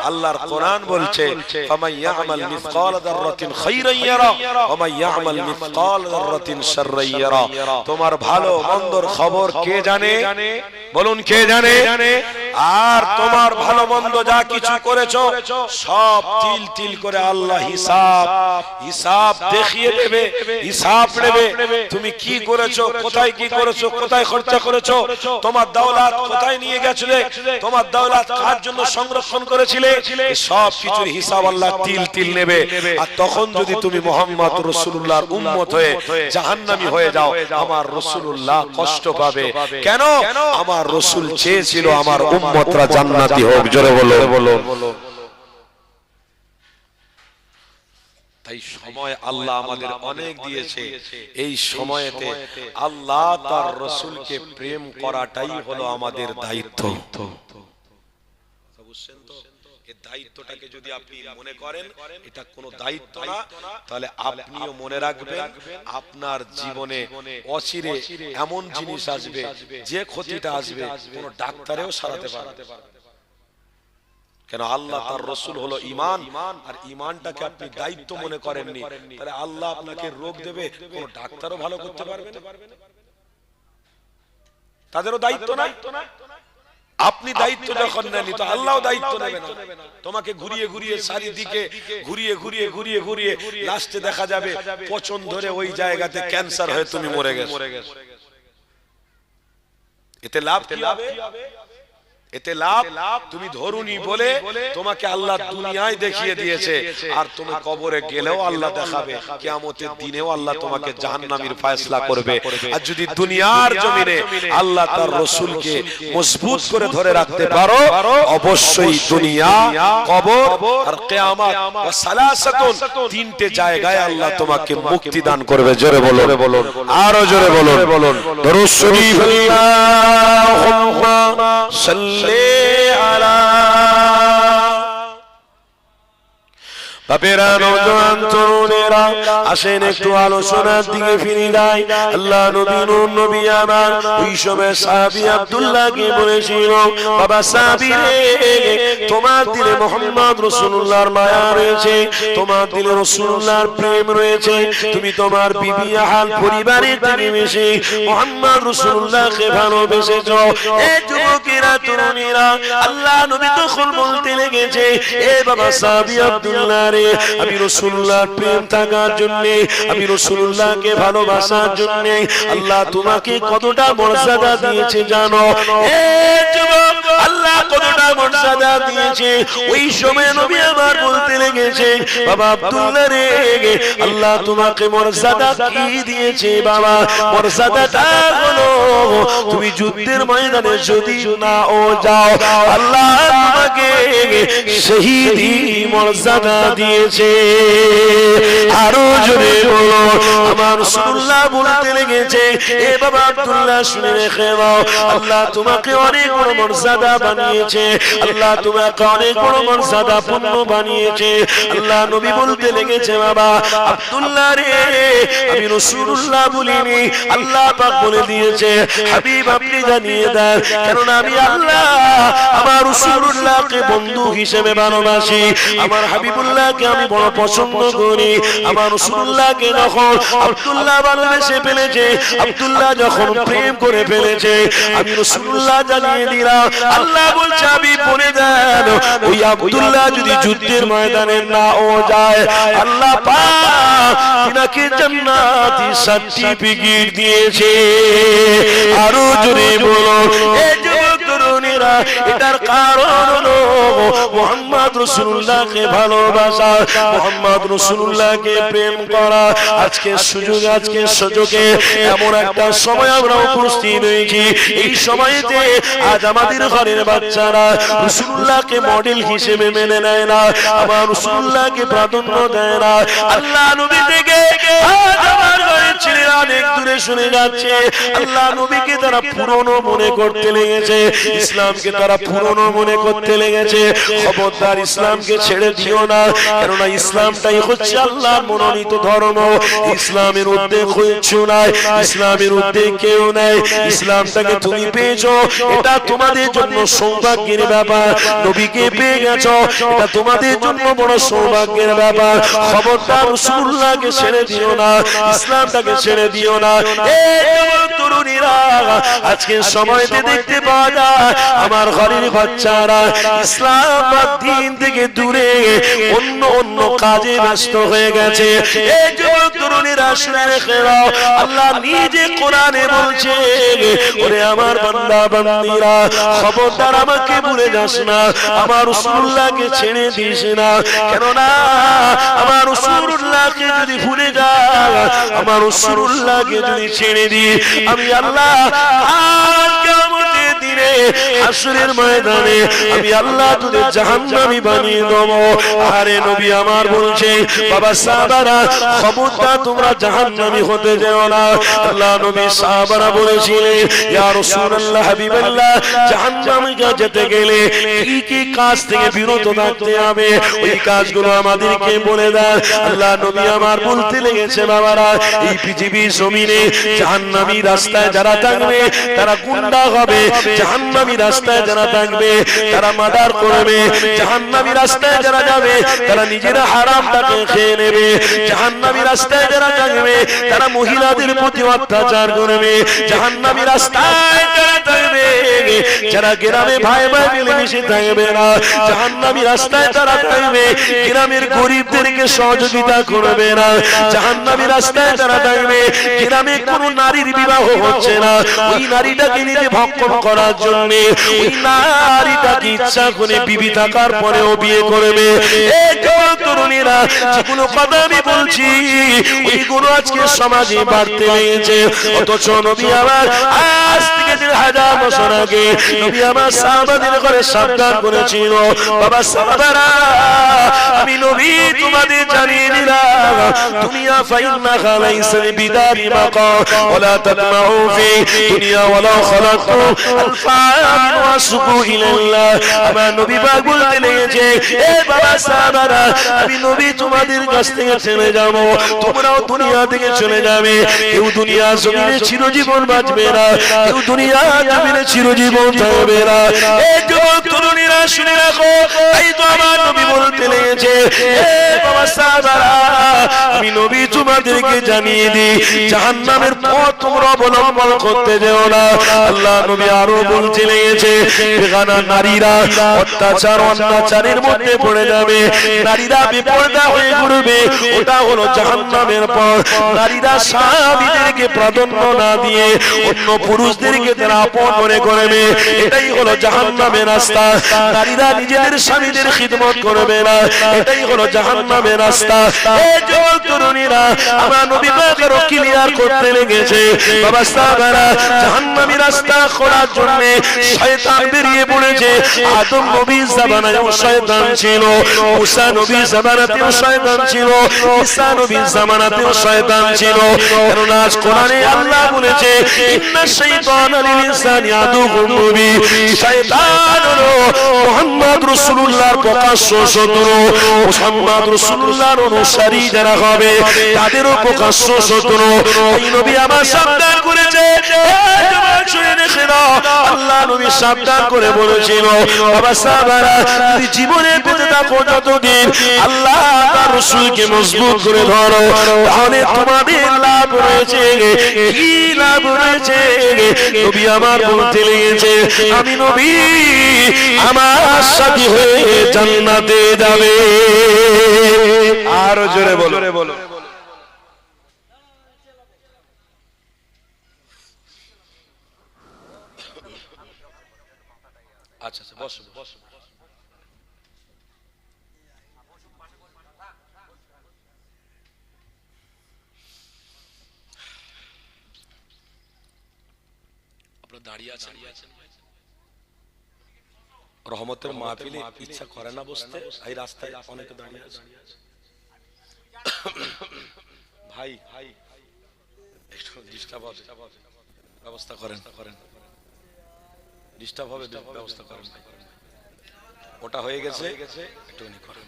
Speaker 1: আল্লাহর কোরআন বলছে, ফামান ইয়ামাল মিসকাল যাররাতিন খায়রান ইয়ারা ওয়া মান ইয়ামাল মিসকাল যাররাতিন শাররান ইয়ারা। তোমার ভালো মন্দর খবর কে জানে? বলুন কে জানে? আর তোমার ভালো মন্দ যা কিছু করেছো সব তিল তিল করে আল্লাহ হিসাব দেখিয়ে দেবে, হিসাব নেবে। তুমি কি করেছো, কোথায় কি করেছো, কোথায় খরচা করেছো, তোমার দৌলত কোথায় নিয়ে গেছিলে, তোমার দৌলত কার জন্য সংরক্ষণ করেছিলে, সব কিছুর হিসাব আল্লাহ তিল তিল নেবে। আর তখন যদি তুমি মুহাম্মদ রাসূলুল্লাহর উম্মত হয়ে জাহান্নামী হয়ে যাও, আমার রাসূলুল্লাহ কষ্ট পাবে। কেন? আমার রাসূল চেয়েছিল আমার উম্মতরা জান্নাতি হোক। জোরে বলো। তাই সময় আল্লাহ আমাদের অনেক দিয়েছে। এই সময়তে আল্লাহ তার রাসূলকে প্রেম করাটাই হলো আমাদের দায়িত্ব। বুঝছেন তো? এই দায়িত্বটাকে যদি আপনি মনে করেন এটা কোনো দায়িত্ব না, তাহলে আপনিও মনে রাখবেন আপনার জীবনে অচিরে এমন জিনিস আসবে, যে ক্ষতিটা আসবে কোনো ডাক্তারেও সারাতে পারবে না। কেন? আল্লাহ তার রাসূল হলো ঈমান, আর ঈমানটাকে আপনি দায়িত্ব মনে করেননি, তাহলে আল্লাহ আপনাকে রোগ দেবে, কোন ডাক্তারও ভালো করতে পারবে না, তাদেরও দায়িত্ব নাই। আপনি দায়িত্ব যখন নেননি তো আল্লাহও দায়িত্ব নেবে না। তোমাকে ঘুরিয়ে ঘুরিয়ে চারিদিকে ঘুরিয়ে লাস্টে দেখা যাবে পচন ধরে ওই জায়গাতে ক্যান্সার হয়ে তুমি মরে গেছো। এতে লাভ কি হবে? এতে লাভ তুমি ধরুনি বলে তোমাকে আল্লাহ দুনিয়ায় দেখিয়ে দিয়েছে, আর তুমি কবরে গেলেও আল্লাহ দেখাবে, কিয়ামতের দিনেও আল্লাহ তোমাকে জাহান্নামীর ফয়সালা করবে। আর যদি দুনিয়ার জমিনে আল্লাহ তার রাসূলকে মজবুত করে ধরে রাখতে পারো, অবশ্যই দুনিয়া, কবর আর কিয়ামত ওয়া সালাসাতুন, তিনটে জায়গায় আল্লাহ তোমাকে মুক্তি দান করবে। জোরে বলো, আরো জোরে বলুন। দরুদ শরীফ আল্লাহুম্মা সাল্লি আলা। বাপেরা, নওজোয়ান তরুণেরা, আসেন একটু আলোচনার দিকে ফিরে যাই। আল্লাহ নবী, নূর নবী আমার ওই সময় সাহাবী আব্দুল্লাহকে বলেছিল, বাবা সাহাবী রে, তোমার দিলে মুহাম্মদ রাসূলুল্লাহর মায়া রয়েছে, তোমার দিলে রাসূলুল্লাহর প্রেম রয়েছে, তুমি তোমার বিবি আহাল পরিবারের থেকে বেশি মুহাম্মদ রাসূলুল্লাহকে ভালোবেসেছো। এই যুবকেরা, তরুণীরা, আল্লাহ নবী তখন বলতে লেগেছে, এ বাবা সাহাবী আব্দুল্লাহ রে, আমি রাসূলুল্লাহর প্রেম থাকার জন্য, আমি রাসূলুল্লাহকে ভালোবাসার জন্য আল্লাহ তোমাকে কতটা মর্যাদা দিয়েছে জানো? এই যুবক, আল্লাহ কতটা মর্যাদা দিয়েছে। ওই সময় নবী আমার বলতে লেগেছে, বাবা আব্দুল্লাহ রে, আল্লাহ তোমাকে মর্যাদা কি দিয়েছে বাবা? মর্যাদাটা হলো তুমি যুদ্ধের ময়দানে যদি নাও যাও, আল্লাহ তোমাকে শহীদি মর্যাদা দিয়েছে। আরো জোরে বলো, আমার রাসূলুল্লাহ বলতে লেগেছে, এ বাবা আব্দুল্লাহ শুনে রেখে দাও, আল্লাহ তোমাকে অনেক বড় মর্যাদা বানিয়েছে, আল্লাহ তোমাকে অনেক বড় মর্যাদা পূর্ণ বানিয়েছে। আল্লাহ নবী বলতে লেগেছে, বাবা আব্দুল্লাহ রে, আমি রাসূলুল্লাহ বলিনি, আল্লাহ পাক বলে দিয়েছে, হাবিব আপনি জানিয়ে দেন, কেননা আমি আল্লাহ আমার রাসূলুল্লাহকে বন্ধু হিসেবে ভালোবাসি, আমার হাবিবুল্লাহকে আমি বড় পছন্দ করি। আমার রাসূলুল্লাহকে যখন আব্দুল্লাহ ভালোবেসে ফেলেছে, আব্দুল্লাহ যখন প্রেম করে ফেলেছে, আমি রাসূলুল্লাহ জানিয়ে দিলাম, আল্লাহ বলছে আমি বলে দেন, ওই আব্দুল্লাহ যদি যুদ্ধের ময়দানে নাও যায়, আল্লাহ পাক তিনাকে জান্নাতি সার্টিফিকেট দিয়েছে। আরো জোরে বলো, এই যুবক তরুণীরা, এটার কারণ হলো মুহাম্মদ রাসূলুল্লাহকে ভালোবাসা, মুহাম্মদ রাসূলুল্লাহকে প্রেম করা। আজকে সুযোগে এমন একটা সময় আমরা উপস্থিত হয়েছি, এই সময়তে আজ আমাদের ঘরের বাচ্চারা রাসূলুল্লাহকে মডেল হিসেবে মেনে নেয় না, আমার রাসূলুল্লাহকে প্রাধান্য দেয় না। আল্লাহ নবী থেকে আজ আমার ঘরের ছেলেরা অনেক দূরে শুনে যাচ্ছে। আল্লাহ নবীকে তারা পুরনো মনে করতে লেগেছে, ইসলামকে তারা পুরনো মনে করতে লেগেছে।
Speaker 2: গেছে। খবরদার ইসলামকে ছেড়ে দিও না, কেননা ইসলামটাই হচ্ছে আল্লাহর মনোনীত ধর্ম। ইসলামের উদ্যোগ হয়েছে না, ইসলামের উদ্যোগ কেউ নাই। ইসলামটাকে তুমি পেয়েছো, এটা তোমাদের জন্য সৌভাগ্যের ব্যাপার। নবীকে পেয়ে গেছো, এটা তোমাদের জন্য বড় সৌভাগ্যের ব্যাপার। খবরদার রাসূলুল্লাহকে ছেড়ে দিও না, ইসলামটাকে ছেড়ে দিও না। তরুণীরা আজকে সময়তে দেখতে পাওয়া যায় আমার ঘরের বাচ্চারা ইসলাম বা দ্বীন থেকে দূরে অন্য অন্য কাজে ব্যস্ত হয়ে গেছে। এই যুবক তরুণীরা শুনে রেখে দাও, আল্লাহ নিজে কোরআনে বলছে, ওরে আমার বান্দা বান্দীরা, খবরদার আমাকে ভুলে যাস না, আমার রাসূলুল্লাহকে ছেড়ে দিস না। কেননা আমার রাসূলুল্লাহকে যদি ভুলে যাস, আমার রাসূলুল্লাহকে যদি ছেড়ে দিস, আমি আল্লাহ আজ কিয়ামতের দিনে হাসরের ময়দানে আমি আল্লাহ তোদের জাহান্নামী বানিয়ে দেব। আরে নবী আমার বলছে, বাবা সাহাবারা খবরদার তোমরা জাহান্নামী হতে যেও না। আল্লাহ নবী সাহাবারা বলেছিলেন, ইয়া রাসূলুল্লাহ হাবিবাল্লাহ, জাহান্নামে যেতে গেলে কি কি কাজ থেকে বিরত থাকতে হবে, ওই কাজগুলো আমাদেরকে বলে দেন। আল্লাহ নবী আমার বলতে লেগেছে, বাবারা এই পৃথিবীর জমিনে জাহান্নামী রাস্তায় যারা থাকবে তারা গুন্ডা হবে, জাহান্নামী রাস্তায় যারা থাকবে তারা মার্ডার করবে, জাহান্নামী রাস্তায় যারা যাবে তারা নিজেরা হারামটাকে খেয়ে নেবে, জাহান্নামী রাস্তায় যারা থাকবে তারা মহিলাদের প্রতি অত্যাচার করবে, জাহান্নামী রাস্তায় যারা থাকবে যারা গ্রামে ভাই ভাই মিলেমিশে থাকবে না, জাহান্নামী রাস্তায় যারা থাকবে গ্রামের গরিবদেরকে সহযোগিতা করবে না, জাহান্নামী রাস্তায় যারা থাকবে গ্রামে কোনো নারীর বিবাহ হচ্ছে না, ওই নারীটাকে নিজে ভক্ষণ করার জন্য ওই নারীটাকে ইচ্ছা করে বিবি থাকার পরেও বিয়ে করবে। এই তরুণীরা যেগুলো কথা আমি বলছি ওইগুলো আজকে সমাজে বাড়তে লেগেছে। অথচ নবী আমার আজ থেকে 1000 বছর আগে নবী আমার সাহাবাদের ঘরে সাবধান করেছিল, বাবা সাহাবারা আমি নবী তোমাদের জানিয়ে দিলাম, দুনিয়া ফাইন্না খালাইসা বিদারি মাকা ওয়ালা তাদমাউ ফি দুনিয়া ওয়ালা খালাকু আলফামিন ওয়াসুকু ইলাল্লাহ। আমার নবী পাক বলতে লেগেছে, এ বাবা সাহাবারা আমি নবী তোমাদের কাছ থেকে চলে যাব, তোমরাও দুনিয়া থেকে চলে যাবে, কেউ দুনিয়া জমিনে চিরজীবন বাঁচবে না, কেউ দুনিয়া জমিনে চিরজীবন থাকবে না। এই যুবক তরুণীরা শুনে রাখো, এই তো আমার নবী বলতে লেগেছে, এ বাবা সাহাবারা আমি নবী তোমাদেরকে জানিয়ে দিই, জাহান্নামের পথ তোমরা অবলম্বন করতে যেও না। আল্লাহ নবী আরো বলতে লেগেছে, বেগানা নারীরা অত্যাচার অত্যাচারের মধ্যে পড়ে যাবে, নারীরা বেপরদা হয়ে ঘুরবে, ওটা হলো জাহান্নামের পথ। নারীরা স্বামীদেরকে প্রাধান্য না দিয়ে অন্য পুরুষদেরকে তারা আপন মনে করবে, এটাই হলো জাহান্নামের রাস্তা। নারীরা নিজেদের স্বামীদের খিদমত করবে না, এটাই হলো জাহান্নামের রাস্তা। এই যুবক তরুণীরা আমার নবী পাকের ক্লিয়ার করতে লেগেছে, বাবা সাহাবারা জাহান্নামী রাস্তা খোলার জন্য শয়তান বেরিয়ে পড়েছে। আদম নবীর জামানায়ও শয়তান ছিল, মুসা নবীর জামানাতেও শয়তান ছিল, ঈসা নবীর জামানাতেও শয়তান ছিল। কারণ আজ কোরআনে আল্লাহ বলেছে, ইন্নাশ শাইতানা লিল ইনসানি আদুউম মুবিন, শয়তান হলো মুহাম্মদ রাসূলুল্লাহর প্রকাশ্য শত্রু। মুহাম্মদ রাসূলুল্লাহর অনুসারী যারা হবে তাদেরও প্রকাশ্য শত্রু। এই নবী আমার সাবধান করেছে, আল্লাহ নবী সাবধান করে বলেছিল, বাবা সাহাবারা যদি জীবনে বেঁচে থাকো যতদিন আল্লাহ তার রাসূলকে মজবুত করে ধরো, তাহলে তোমাদের লাভ রয়েছে। কি লাভ রয়েছে? নবী আমার বলতে লেগেছে, আমি নবী আমার সাথী হয়ে জান্নাতে যাবে। আরো জোরে বলো।
Speaker 1: আচ্ছা বসো। আপনারা দাঁড়িয়ে আছেন, রহমতের মাহফিলে ইচ্ছা করে না বসতে, এই রাস্তায় অনেকে দাঁড়িয়ে আছে। ভাই একটু ডিস্টার্ব হবে, ব্যবস্থা করেন, ডিস্টার্ব হবে, ব্যবস্থা করেন। ওটা হয়ে গেছে, একটুখানি করেন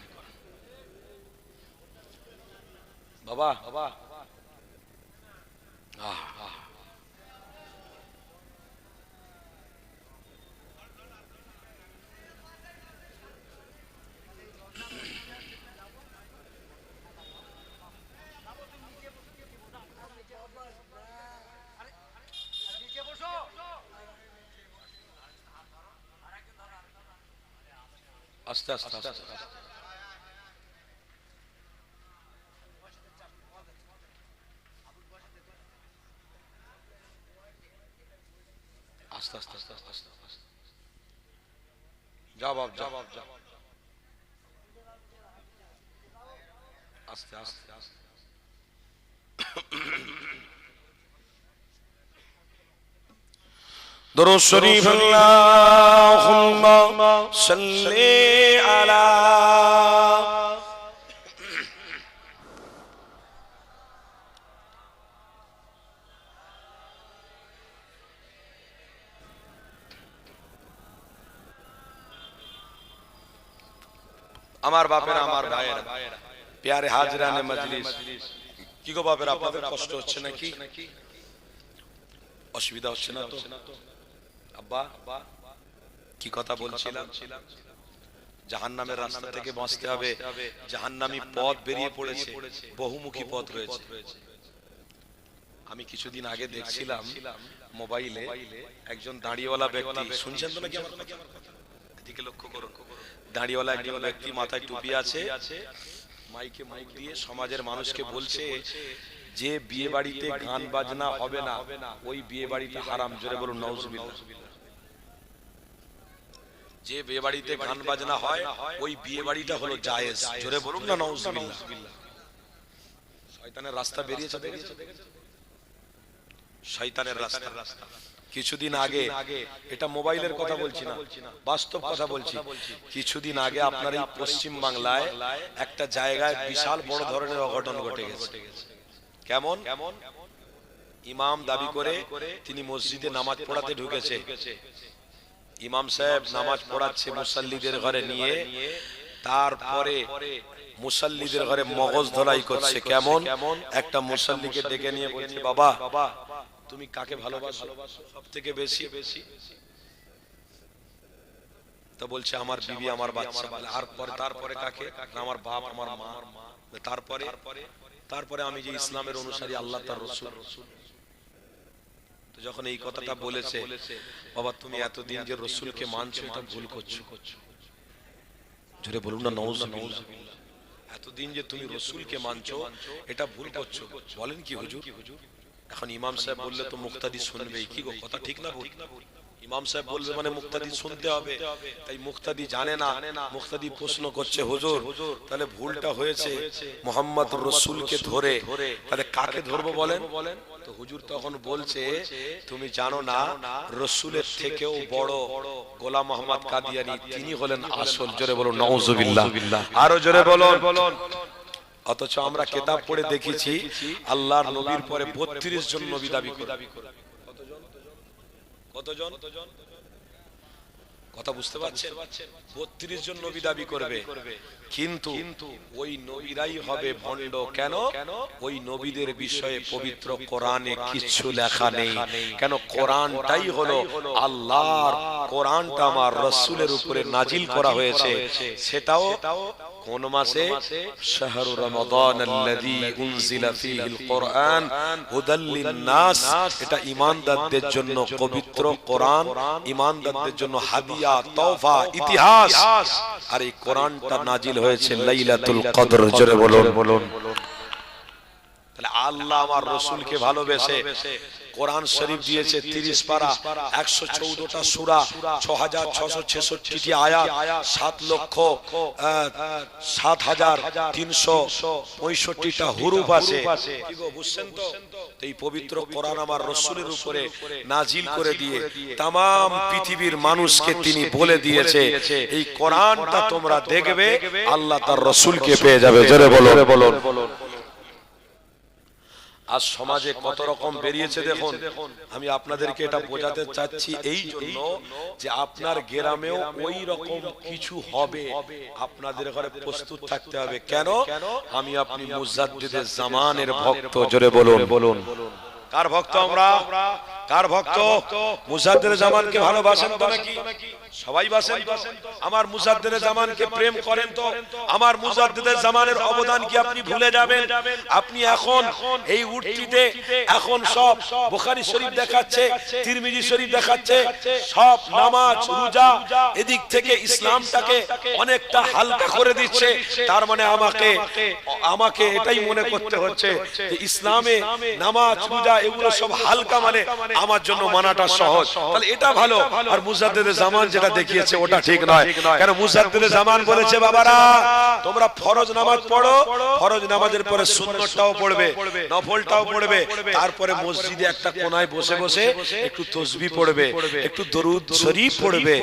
Speaker 1: বাবা বাবা। আস্তে আস্তে আস্তে আস্তে আস্তে আস্তে আস্তে আস্তে যাও বাপ যাও বাপ যাও আস্তে আস্তে আস্তে।
Speaker 2: দরুদ শরীফ আল্লাহুম্মা সাল্লি আলা
Speaker 1: আমার বাপেরা আমার ভাইয়েরা প্যারে হাজরানে মজলিস, কি গো বাপেরা আপনাদের কষ্ট হচ্ছে নাকি? অসুবিধা হচ্ছে না তো? আব্বা কি কথা বলছিলাম, জাহান্নামের রাস্তা থেকে বাঁচতে হবে। জাহান্নামী পথ বেরিয়ে পড়েছে, বহুমুখী পথ রয়েছে। আমি কিছুদিন আগে দেখছিলাম মোবাইলে একজন দাঁড়িয়েওয়ালা ব্যক্তি, শুনছেন তো নাকি আমার কথা? এদিকে লক্ষ্য করুন, দাঁড়িয়েওয়ালা একজন ব্যক্তি, মাথায় টুপি আছে, মাইকে মাইক দিয়ে সমাজের মানুষকে বলছে যে বিয়ে বাড়িতে গান বাজনা হবে না, ওই বিয়ে বাড়িতে হারাম। জোরে বলুন নাউজুবিল্লাহ। যে বিয়ে বাড়িতে গান বাজনা হয় ওই বিয়ে বাড়িটা হলো জায়েজ। জোরে বলুন না নাউজুবিল্লাহ। শয়তানের রাস্তা বেরিয়েছে, শয়তানের রাস্তা। কিছুদিন আগে, এটা মোবাইলের কথা বলছি না, বাস্তব কথা বলছি, কিছুদিন আগে আপনার এই পশ্চিম বাংলায় একটা জায়গায় বিশাল বড় ধরনের অঘটন ঘটে গেছে। কেমন? ইমাম দাবি করে তিনি মসজিদে নামাজ পড়াতে ঢুকেছে। ইমাম সাহেব নামাজ পড়াচ্ছে মুসাল্লিদের ঘরে নিয়ে, তারপরে মুসাল্লিদের ঘরে মগজ ধলাই করছে। কেমন? একটা মুসাল্লিকে ডেকে নিয়ে বলছে, বাবা তুমি কাকে ভালোবাসো সব থেকে বেশি? তো বলছে আমার বিবি, আমার বাচ্চা। আর পরে তারপরে কাকে? আমার বাপ, আমার মা। তারপরে তারপরে আমি যে ইসলামের অনুসারী, আল্লাহ তার রাসূল। তো যখন এই কথাটা বলেছে, বাবা তুমি এতদিন যে রাসূলকে মানছো এটা ভুল করছো। জোরে বলুন না নাউজুবিল্লাহ। এতদিন যে তুমি রাসূলকে মানছো এটা ভুল করছো। বলেন কি হুজুর? এখন ইমাম সাহেব বললে তো মুক্তাদি শুনবেই। কি গো, কথা ঠিক না ভুল? ইমাম সাহেব বলবে মানে মুক্তাদি শুনতে হবে। তাই মুক্তাদি জানে না, মুক্তাদি প্রশ্ন করছে, হুজুর তাহলে ভুলটা হয়েছে মুহাম্মদ রাসূলকে ধরে, তাহলে কাকে ধরবো বলেন? তো হুজুর তখন বলছে, তুমি জানো না রাসূলের থেকেও বড় গোলাম মোহাম্মদ কাদিয়ানী, তিনি হলেন আসল। জোরে বলুন নাউজুবিল্লাহ। আরো জোরে বলুন। অথচ আমরা কিতাব পড়ে দেখেছি আল্লাহর নবীর পরে 32 জন নবী দাবি করে। কতজন? কথা বুঝতে পারছেন? 32 জন নবী দাবি করবে, কিন্তু ওই নবীরাই হবে ভণ্ড। কেন? ওই নবীদের বিষয়ে পবিত্র কোরআনে কিছু লেখা নেই। কেন? কোরআনটাই হলো আল্লাহর, কোরআনটা আমার রাসূলের উপরে নাজিল করা হয়েছে। সেটাও কোন মাসে? শাহরু রমাদান আল্লাযী উনজিলা ফীহিল কোরআন হুদাল লিন-নাস। এটা ঈমানদারদের জন্য পবিত্র কোরআন, ঈমানদারদের জন্য হাদিয়া, তওফা, ইতিহাস। আর এই কোরআনটা নাজিল হয়েছে লাইলাতুল কদর। জোরে বলুন। তাহলে আল্লাহ আমার রাসূলকে ভালোবেসে কোরআন শরীফ দিয়েছে 30 পারা, 114টা সূরা, 6666টি আয়াত, 7,07,365টা হুরুফ আছে। কি গো, বুঝছেন তো? এই পবিত্র কোরআন আমার রাসূলের উপরে নাজিল করে দিয়ে तमाम পৃথিবীর মানুষকে তিনি বলে দিয়েছে, এই কোরআনটা তোমরা দেখবে, আল্লাহ তার রাসূলকে পেয়ে যাবে। জোরে বলুন। আজ সমাজে কত রকম বেরিয়েছে দেখুন। আমি আপনাদেরকে এটা বোঝাতে চাচ্ছি এই জন্য যে আপনার গ্রামেও ওই রকম কিছু হবে, আপনাদের ঘরে প্রস্তুত থাকতে হবে। কেন? আমি আপনি মুজাদ্দিদে জামানের ভক্ত। জোরে বলুন। কার ভক্ত আমরা? কার ভক্ত? মুজাদ্দিদে জামানকে ভালোবাসেন তো নাকি? সবাই বাসেন তো? আমার মুজাদ্দিদে জামানকে প্রেম করেন তো? আমার মুজাদ্দিদে জামানের অবদান কি আপনি ভুলে যাবেন? আপনি এখন এই উর্তিতে এখন সব বুখারী শরীফ দেখাচ্ছে, তিরমিজি শরীফ দেখাচ্ছে, সব নামাজ রোজা এদিক থেকে ইসলামটাকে অনেকটা হালকা করে দিচ্ছে। তার মানে আমাকে এটাই মনে করতে হচ্ছে যে ইসলামে নামাজ রোজা এগুলো সব হালকা, মানে আমার জন্য মানাটা সহজ। তাহলে এটা ভালো। আর মুজাদ্দিদে জামান যেটা দেখিয়েছে ওটা ঠিক নয়। কেন? মুজাদ্দিদে জামান বলেছে বাবারা তোমরা ফরজ নামাজ পড়ো, ফরজ নামাজের পরে সুন্নতটাও পড়বে, নফলটাও পড়বে, তারপরে মসজিদে একটা কোনায় বসে বসে একটু তাসবিহ পড়বে, একটু দরুদ শরীফ পড়বে,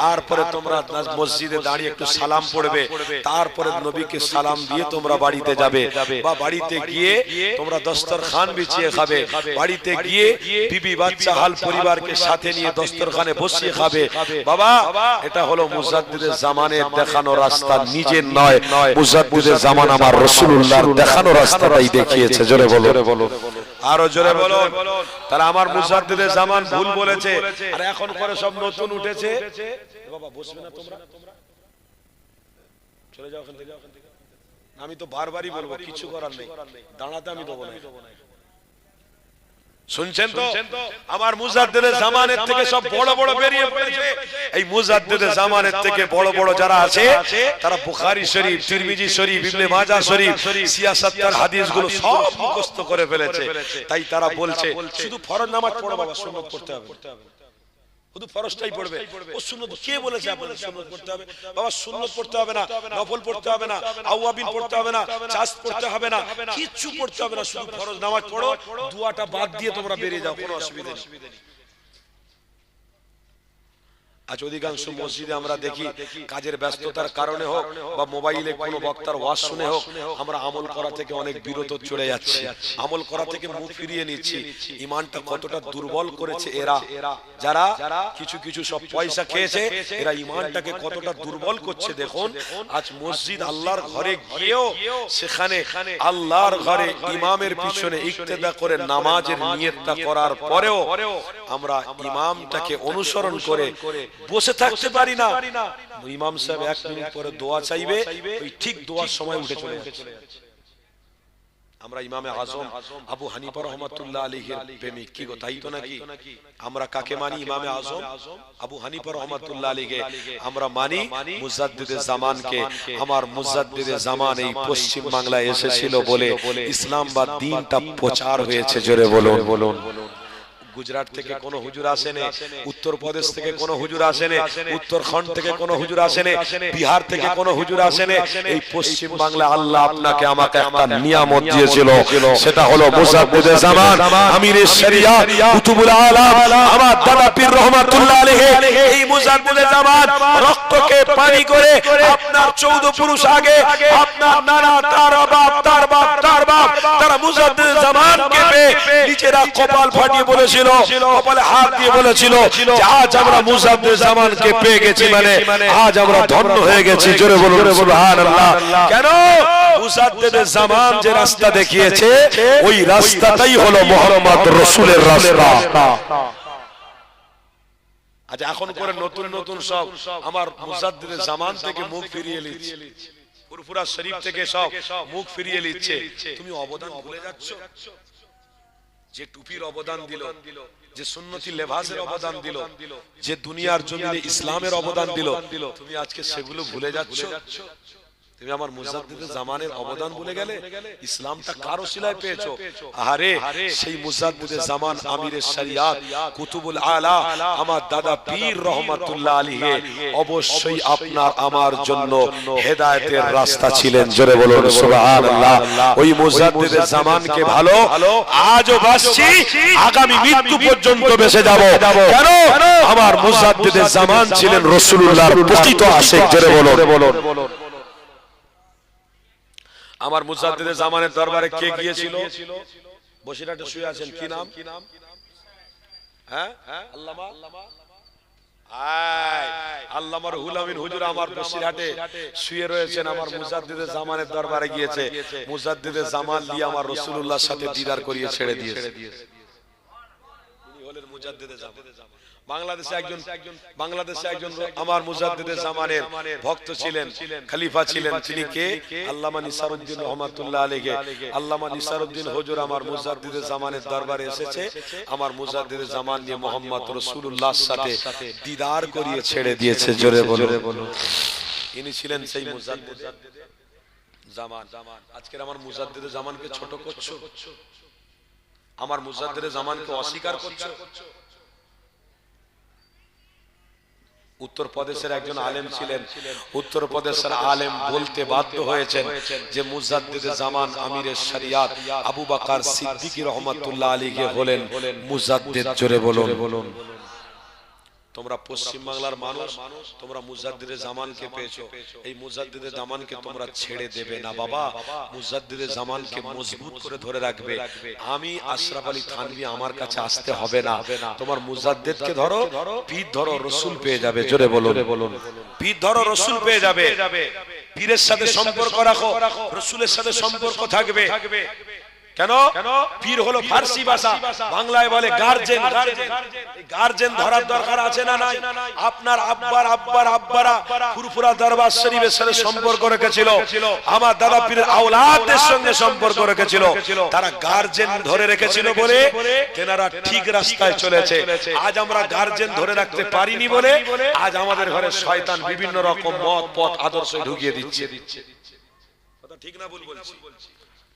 Speaker 1: তারপরে তোমরা মসজিদে দাঁড়িয়ে একটু সালাম পড়বে, তারপরে নবীকে সালাম দিয়ে তোমরা বাড়িতে যাবে, বা বাড়িতে গিয়ে তোমরা দস্তরখান বিছিয়ে খাবে, বাড়িতে গিয়ে বিবি বাচ্চা হাল পরিবারকে সাথে নিয়ে দস্তরখানে বসিয়ে খাবে। বাবা এটা হলো মুজাদ্দিদে জামানের দেখানো রাস্তা, নিজের নয়। মুজাদ্দিদে জামান আমার রাসূলুল্লাহর দেখানো রাস্তাটাই দেখিয়েছে। জোরে বলো, আরো জোরে বলো। তাহলে আমার মুজাদ্দিদে জামান ভুল বলেছে, আর এখন করে সব নতুন উঠেছে। বাবা বসবে না তোমরা, চলে যাও ওখান থেকে। আমি তো বারবারই বলবো, কিছু করার নেই, দাঁড়াতে আমি দেবো না। শুনছেন তো? আমার মুজাদ্দিদে জামানের থেকে সব বড় বড় বেরিয়ে পড়েছে। এই মুজাদ্দিদে জামানের থেকে বড় বড় যারা আছে তারা বুখারী শরীফ, তিরমিজি শরীফ, ইবনে মাজাহ শরীফ, সিয়াসাতের হাদিসগুলো সব মুখস্থ করে ফেলেছে। তাই তারা বলছে শুধু ফরজ নামাজ পড়ো বাবা, সুন্নাত পড়তে হবে। শুধু ফরজটাই পড়বে। ও সুন্নাত কে বলেছে আপনাদের সুন্নাত পড়তে হবে? বাবা সুন্নাত পড়তে হবে না, নফল পড়তে হবে না, আওয়াবিন পড়তে হবে না, চাস পড়তে হবে না, কিচ্ছু পড়তে হবে না। শুধু ফরজ নামাজ পড়ো, দুয়াটা বাদ দিয়ে তোমরা বেরিয়ে যাও, কোনো অসুবিধা নেই। আজ অধিকাংশ মসজিদে আমরা দেখি কাজের ব্যস্ততার কারণে হোক বা মোবাইলে কোনো বক্তার ওয়াজ শুনে হোক, আমরা আমল করা থেকে অনেক বিরত চলে যাচ্ছি, আমল করা থেকে মুখ ফিরিয়ে নিচ্ছি। ঈমানটা কতটা দুর্বল করেছে এরা, যারা কিছু কিছু সব পয়সা খেয়েছে, এরা ঈমানটাকে কতটা দুর্বল করছে দেখুন। আজ মসজিদ আল্লাহর ঘরে গিয়েও সেখানে আল্লাহর ঘরে ইমামের পিছনে ইক্তেদা করে নামাজের নিয়তটা করার পরেও আমরা ইমামটাকে অনুসরণ করে বসে থাকতে পারি না। ইমাম সাহেব 1 মিনিট পরে দোয়া চাইবে, ওই ঠিক দোয়ার সময় উঠে চলে যাচ্ছে। আমরা ইমামে আজম আবু হানিফা রাহমাতুল্লাহ আলাইহির প্রেমিক, কি গো তাই তো নাকি? আমরা কাকে মানি? ইমামে আজম আবু হানিফা রাহমাতুল্লাহ আলাইহি আমরা মানি মুজাদ্দিদে জামানকে। আমার মুজাদ্দিদে জামান এই পশ্চিম বাংলায় এসেছিল বলে ইসলাম বা দ্বীনটা প্রচার হয়েছে। জোরে বলুন। গুজরাট থেকে কোন হুজুর আসেনি, উত্তরপ্রদেশ থেকে কোন হুজুর আসেনি, উত্তরখণ্ড থেকে কোন হুজুর আসেনি, বিহার থেকে কোন হুজুর আসেনি। এই পশ্চিম বাংলা আল্লাহ আপনাকে আমাকে একটা নিয়ামত দিয়েছিল, সেটা হলো মুজাদ্দিদে জামান, আমিরে শরিয়াত, কুতুবুল আলাম, আমার দাদা পীর রহমাতুল্লাহ আলাইহি। এই মুজাদ্দিদে জামান রক্তকে পানি করে আপনার 14 পুরুষ আগে আপনার নানা, তার বাপ, তার বাপ, তার বাপ, তারা মুজাদ্দিদে জামানকে পেয়ে নিজেরা কপাল ফাটিয়ে বলেছিল, কপালে হাত দিয়ে বলেছিল যে আজ আমরা মুজাদ্দিদে জামানকে পেয়ে গেছি, মানে আজ আমরা ধন্য হয়ে গেছি। জোরে বলুন সুবহানাল্লাহ। কেন? মুজাদ্দিদে জামান যে রাস্তা দেখিয়েছে ওই রাস্তাটাই হলো মুহাম্মদ রাসূলের রাস্তা। আজ এখন করে নতুন নতুন সব আমার মুজাদ্দিদে জামান থেকে মুখ ফিরিয়ে নিচ্ছে, ফুরফুরা শরীফ থেকে সব মুখ ফিরিয়ে নিচ্ছে। তুমি অবদান ভুলে যাচ্ছ। যে টুপির অবদান দিল, যে সুন্নতি লেবাসের অবদান দিল, যে দুনিয়ার জমিনে ইসলামের অবদান দিল, তুমি আজকে সেগুলো ভুলে যাচ্ছ। তুমি আমার মুজাদ্দিদে জামানের অবদান ভুলে গেলে। ইসলামটা কার ওসিলায় পেয়েছো? আরে সেই মুজাদ্দিদে জামান, আমিরে শরিয়াত, কুতুবুল আলা, আমার দাদা পীর রহমাতুল্লাহ আলাইহি অবশ্যই আপনার আমার জন্য হেদায়েতের রাস্তা ছিলেন। জোরে বলুন সুবহানাল্লাহ। ওই মুজাদ্দিদে জামানকে ভালো আজও বাসছি, আগামী মৃত্যু পর্যন্ত বেঁচে যাব। কেন? আমার মুজাদ্দিদে জামান ছিলেন রাসূলুল্লাহর প্রকৃত আশিক। জোরে বলুন। আমার মুজাদ্দিদে জামানের দরবারে কে গিয়েছিল? বসিরহাটে শুয়ে আছেন, কি নাম? হ্যাঁ, আল্লামা আল্লামা রুহুল আমিন হুজুর আমার বসিরহাটে শুয়ে রয়েছেন। আমার মুজাদ্দিদে জামানের দরবারে গিয়েছে, মুজাদ্দিদে জামান দিয়ে আমার রাসূলুল্লাহর সাথে দিদার করিয়ে ছেড়ে দিয়েছে। তিনি হলেন মুজাদ্দিদে জামান। বাংলাদেশে একজন আমার মুজাদ্দিদে জামানের ভক্ত ছিলেন, খলিফা ছিলেন। তিনি কে? আল্লামা নিসারউদ্দিন রহমাতুল্লাহ আলাইহি। আল্লামা নিসারউদ্দিন হুজুর আমার মুজাদ্দিদে জামানের দরবারে এসেছে, আমার মুজাদ্দিদে জামান নিয়ে মুহাম্মদ রাসূলুল্লাহর সাথে দিদার করিয়ে ছেড়ে দিয়েছে। জোরে বলো। ইনি ছিলেন সেই মুজাদ্দিদে জামান। আজকের আমার মুজাদ্দিদে জামানকে ছোট করছো, আমার মুজাদ্দিদে জামানকে অস্বীকার করছো। উত্তরপ্রদেশের একজন আলেম ছিলেন, উত্তরপ্রদেশের আলেম বলতে বাধ্য হয়েছেন যে মুজাদ্দিদে জামান আমিরে শরিয়াত আবু বকর সিদ্দিক রহমাতুল্লাহ আলাইহি হলেন মুজাদ্দিদ। জোরে বলুন। তোমরা পশ্চিম বাংলার মানুষ, তোমরা মুজাদ্দিদে জামানকে পেয়েছো, এই মুজাদ্দিদে জামানকে তোমরা ছেড়ে দেবে না বাবা, মুজাদ্দিদে জামানকে মজবুত করে ধরে রাখবে। আমি আশরাফ আলী থানভী, আমার কাছে আসতে হবে না, তোমার মুজাদ্দিদকে ধরো, পীর ধরো, রাসূল পেয়ে যাবে। জোরে বলুন। পীর ধরো, রাসূল পেয়ে যাবে। পীরের সাথে সম্পর্ক রাখো, রাসূলের সাথে সম্পর্ক থাকবে। কেন? পীর হলো ফার্সি ভাষা, বাংলায় বলে গার্জেন। গার্জেন ধরার দরকার আছে না নাই? আপনার আব্বারা ফুরফুরা দরবার শরীফের সাথে সম্পর্ক রেখেছিল, আমার দাদা পীরের আওলাদদের সঙ্গে সম্পর্ক রেখেছিল, তারা গার্জেন ধরে রেখেছিল বলে তেনারা ঠিক রাস্তায় চলেছে। আজ আমরা গার্জেন ধরে রাখতে পারিনি বলে আজ আমাদের ঘরে শয়তান বিভিন্ন রকম মত পথ আদর্শ ঢুকিয়ে দিচ্ছে। কথা ঠিক না ভুল বলছি?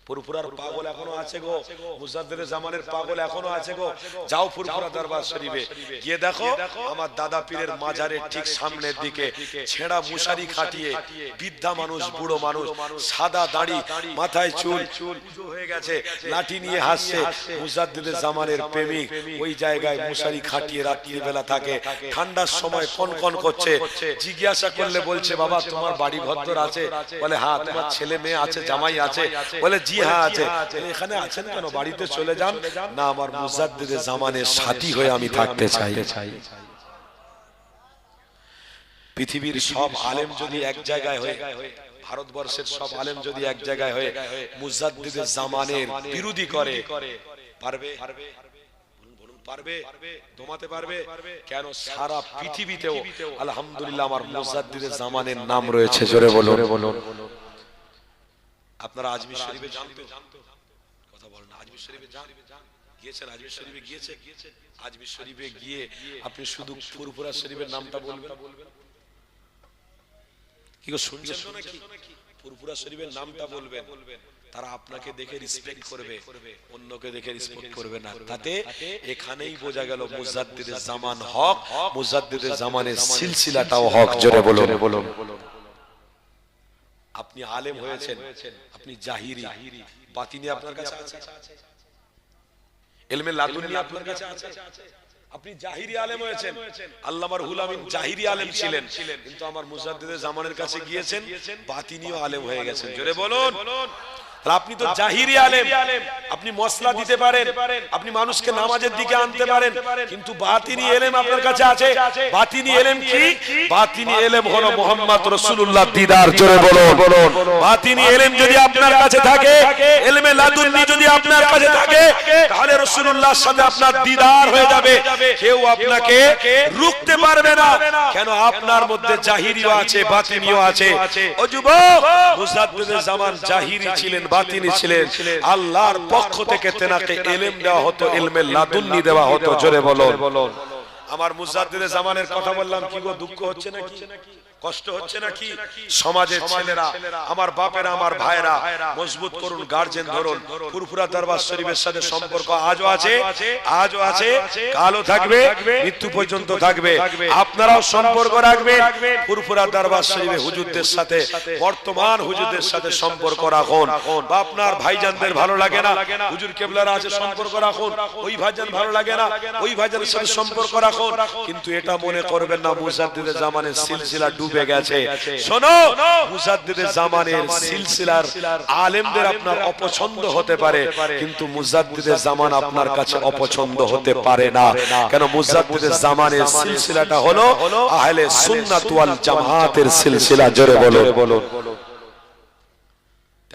Speaker 1: ফুরফুরার পাগল এখনো আছে গো, মুজাদ্দিদে জামানের পাগল এখনো আছে গো। যাও ফুরফুরা দরবার শরীফে গিয়ে দেখো, আমার দাদা পীরের মাজারের ঠিক সামনের দিকে ছেঁড়া মুশারি খাটিয়ে বৃদ্ধা মানুষ, বুড়ো মানুষ, সাদা দাড়ি, মাথায় চুল হয়ে গেছে, লাঠি নিয়ে হাসছে। মুজাদ্দিদে জামানের প্রেমিক ওই জায়গায় মুশারি খাটিয়ে রাত্রি বেলা থাকে, ঠান্ডার সময় কনকন করছে। জিজ্ঞাসা করলে বলছে, বাবা তোমার বাড়ি ঘর আছে? বলে হ্যাঁ। তোমার ছেলে মেয়ে আছে, জামাই আছে? বলে জি হ্যাঁ আছে। এখানে আছেন কেন? বাড়িতে চলে যান। না, আমার মুজাদ্দিদে জামানের সাথী হয়ে আমি থাকতে চাই। পৃথিবীর সব আলেম যদি এক জায়গায় হয়ে, ভারতবর্ষের সব আলেম যদি এক জায়গায় হয়ে মুজাদ্দিদে জামানের বিরোধী করে, পারবে? পারবে? দমাতে পারবে? কেন? সারা পৃথিবীতেও আলহামদুলিল্লাহ আমার মুজাদ্দিদে জামানের নাম রয়েছে। জোরে বলুন। আপনারা আজমির শরীফে জানতো? কথা বলেন না। আজমির শরীফে গিয়েছেন? আজমির শরীফে গিয়েছে? আজমির শরীফে গিয়ে আপনি শুধু ফুরফুরা শরীফের নামটা বলবেন। কি গো, শুনছেন তো নাকি? ফুরফুরা শরীফের নামটা বলবেন, তারা আপনাকে দেখে রিসপেক্ট করবে, অন্যকে দেখে রিসপেক্ট করবে না। তাতে এখানেই বোঝা গেল মুজাদ্দিদে জামান হক, মুজাদ্দিদে জামানের সিলসিলাটাও হক। জোরে বলুন। আপনি আলেম হয়েছেন, আপনি জাহিরি, বাতিনি আপনার কাছে আছে, ইলমে লাদুন্নি আপনার কাছে আছে। আপনি জাহিরি আলেম হয়েছেন, আল্লামা রুহুল আমিন জাহিরি আলেম ছিলেন, কিন্তু আমার মুজাদ্দিদে জামানের কাছে গিয়েছেন, বাতিনিও আলেম হয়ে গেছেন। জোরে বলুন। আপনি তো জাহিরি আলেম, আপনি মসলা দিতে পারেন, আপনি মানুষকে নামাজের দিকে আনতে পারেন, কিন্তু বাতিনি ইলম আপনার কাছে আছে। বাতিনি ইলম কি? বাতিনি ইলম হলো মুহাম্মদ রাসূলুল্লাহ দিদার। জোরে বলুন। বাতিনি ইলম যদি আপনার কাছে থাকে, ইলমে লাদুন্নি যদি আপনার কাছে থাকে, তাহলে রাসূলুল্লাহর সাথে আপনার দিদার হয়ে যাবে। কেউ আপনাকে রুখতে পারবে না। কেন? আপনার মধ্যে জাহিরিও আছে, বাতিনিও আছে। ও যুবক, মুজাদ্দিদে জামান জাহিরি ছিলেন, বাতিনি ছিলেন। আল্লাহর পক্ষ থেকে তেনাকে ইলম দেওয়া হতো, ইলমে লাদুন্নি দেওয়া হতো। জোরে বলুন। আমার মুজাদ্দিদে জামানের কথা বললাম, কি গো দুঃখ হচ্ছে নাকি? কষ্ট হচ্ছে নাকি? সমাজের ছেলেরা, আমার বাপেরা, আমার ভাইরা, মজবুত করুন, গার্জেন ধরুন। ফুরফুরা দরবার শরীফের সাথে সম্পর্ক আজও আছে, কালও থাকবে, মৃত্যু পর্যন্ত থাকবে। আপনারাও সম্পর্ক রাখবেন। ফুরফুরা দরবার শরীফে হুজুরদের সাথে, বর্তমান হুজুরদের সাথে সম্পর্ক রাখুন। বা আপনার ভাইজানদের ভালো লাগে না, হুজুর কেবলারা আছে, সম্পর্ক রাখুন। ওই ভাইজান ভালো লাগে না, ওই ভাইজানের সাথে সম্পর্ক রাখুন। কিন্তু এটা মনে করবেন না মুজাদ্দিদে জামানের সিলসিলা ডুবে ডুবে গেছে। শোনো, মুজাদ্দিদে জামানের সিলসিলার আলেমদের আপনার অপছন্দ হতে পারে, কিন্তু মুজাদ্দিদে জামান আপনার কাছে অপছন্দ হতে পারে না। কেন? মুজাদ্দিদে জামানের সিলসিলাটা হলো আহলে সুন্নাত ওয়াল জামাতের সিলসিলা। জোরে বলো।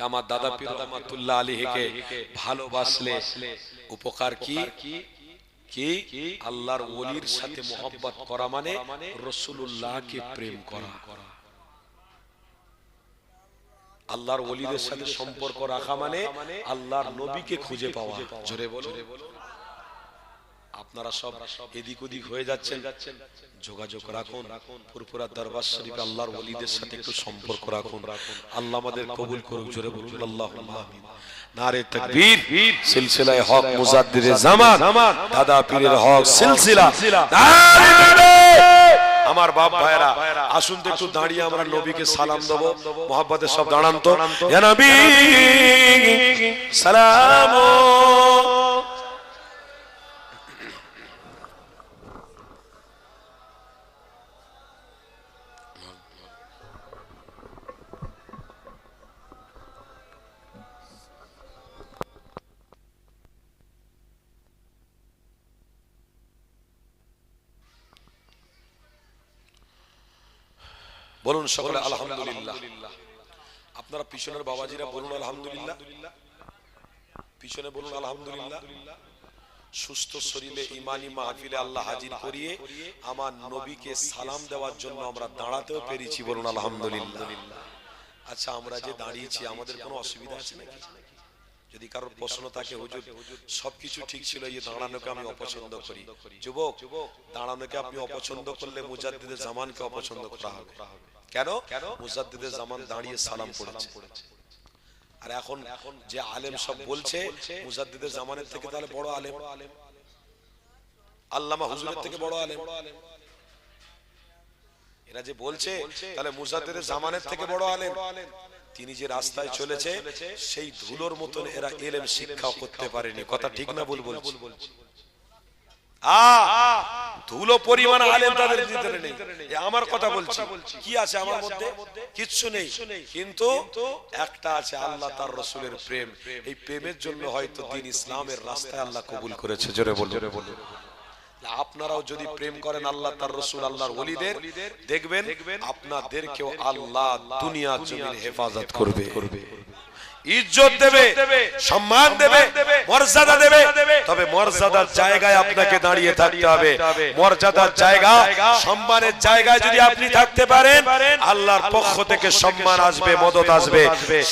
Speaker 1: আমার দাদা পীর রহমাতুল্লাহ আলাইহিকে ভালোবাসলে উপকার কি? আল্লাহর ওলির সাথে মোহাব্বত করা মানে রাসূলুল্লাহকে প্রেম করা। আল্লাহর ওলিদের সাথে সম্পর্ক রাখা মানে আল্লাহর নবীকে খুঁজে পাওয়া। জোরে বলো। আপনারা সব এদিক ওদিক হয়ে যাচ্ছেন, যোগাযোগ রাখুন। ফুরফুরা দরবার শরীফে আল্লাহর ওলিদের সাথে একটু সম্পর্ক রাখুন। আল্লাহ আমাদের কবুল করুক। জোরে বলুন আল্লাহুম্মা আমিন। নারে তাকবীর। সিলসিলায়ে হক মুজাদ্দিদে জামান, দাদা পীরের হক সিলসিলা। নারে তাকবীর। আমার বাপ ভাইরা, আসুন তো একটু দাঁড়িয়ে আমরা নবীকে সালাম দেব। মোহাব্বতে সব দাঁড়ান তো। ইয়া নবী সালাম। বলুন সকলে আলহামদুলিল্লাহ। আপনারা পিছনের বাবাজিরা বলুন আলহামদুলিল্লাহ। পিছনে বলুন আলহামদুলিল্লাহ। সুস্থ শরীরে ইমানি মাহফিলে আল্লাহ হাজির করিয়ে আমার নবীকে সালাম দেওয়ার জন্য আমরা দাঁড়াতেও পেরেছি। বলুন আলহামদুলিল্লাহ। আচ্ছা, আমরা যে দাঁড়িয়েছি আমাদের কোনো অসুবিধা আছে নাকি? যদি কারোর প্রশ্ন থাকে, হুজুর সবকিছু ঠিক ছিল, এই দাঁড়ানোকে আমি অপছন্দ করি। যুবক, দাঁড়ানোকে আপনি অপছন্দ করলে মুজাদ্দিদে জামানকে অপছন্দ করা হবে। কেন? মুজাদ্দিদে জামান দাঁড়িয়ে সালাম পড়েছে। আর এখন যে আলেম সব বলছে মুজাদ্দিদে জামানের থেকে তাহলে বড় আলেম, আল্লামা হুজুরের থেকে বড় আলেম, এরা যে বলছে তাহলে মুজাদ্দিদে জামানের থেকে বড় আলেম। তিনি যে রাস্তায় চলেছে সেই ধুলোর মতন এরা ইলম শিক্ষা করতে পারেনি। কথা ঠিক না ভুল বলছি? ধুলো পরিমাণ আলেম তাদের ভিতরে নেই। আমার কথা বলছি, কি আছে আমার মধ্যে? কিচ্ছু নেই, কিন্তু একটা আছে আল্লাহ তার রাসূলের প্রেম। এই প্রেমের জন্য হয়তো দ্বীন ইসলামের রাস্তায় আল্লাহ কবুল করেছে। জোরে বলুন। আপনারাও যদি প্রেম করেন আল্লাহ তার রাসূল আল্লাহর ওলিদের, দেখবেন আপনাদেরকেও আল্লাহ দুনিয়া জমিন হেফাজত করবে, ইজ্জত দেবে, সম্মান দেবে, মর্যাদা দেবে। তবে মর্যাদার জায়গায় আপনাকে দাঁড়িয়ে থাকতে হবে। মর্যাদার জায়গা, সম্মানের জায়গায় যদি আপনি থাকতে পারেন, আল্লাহর পক্ষ থেকে সম্মান আসবে, মদত আসবে,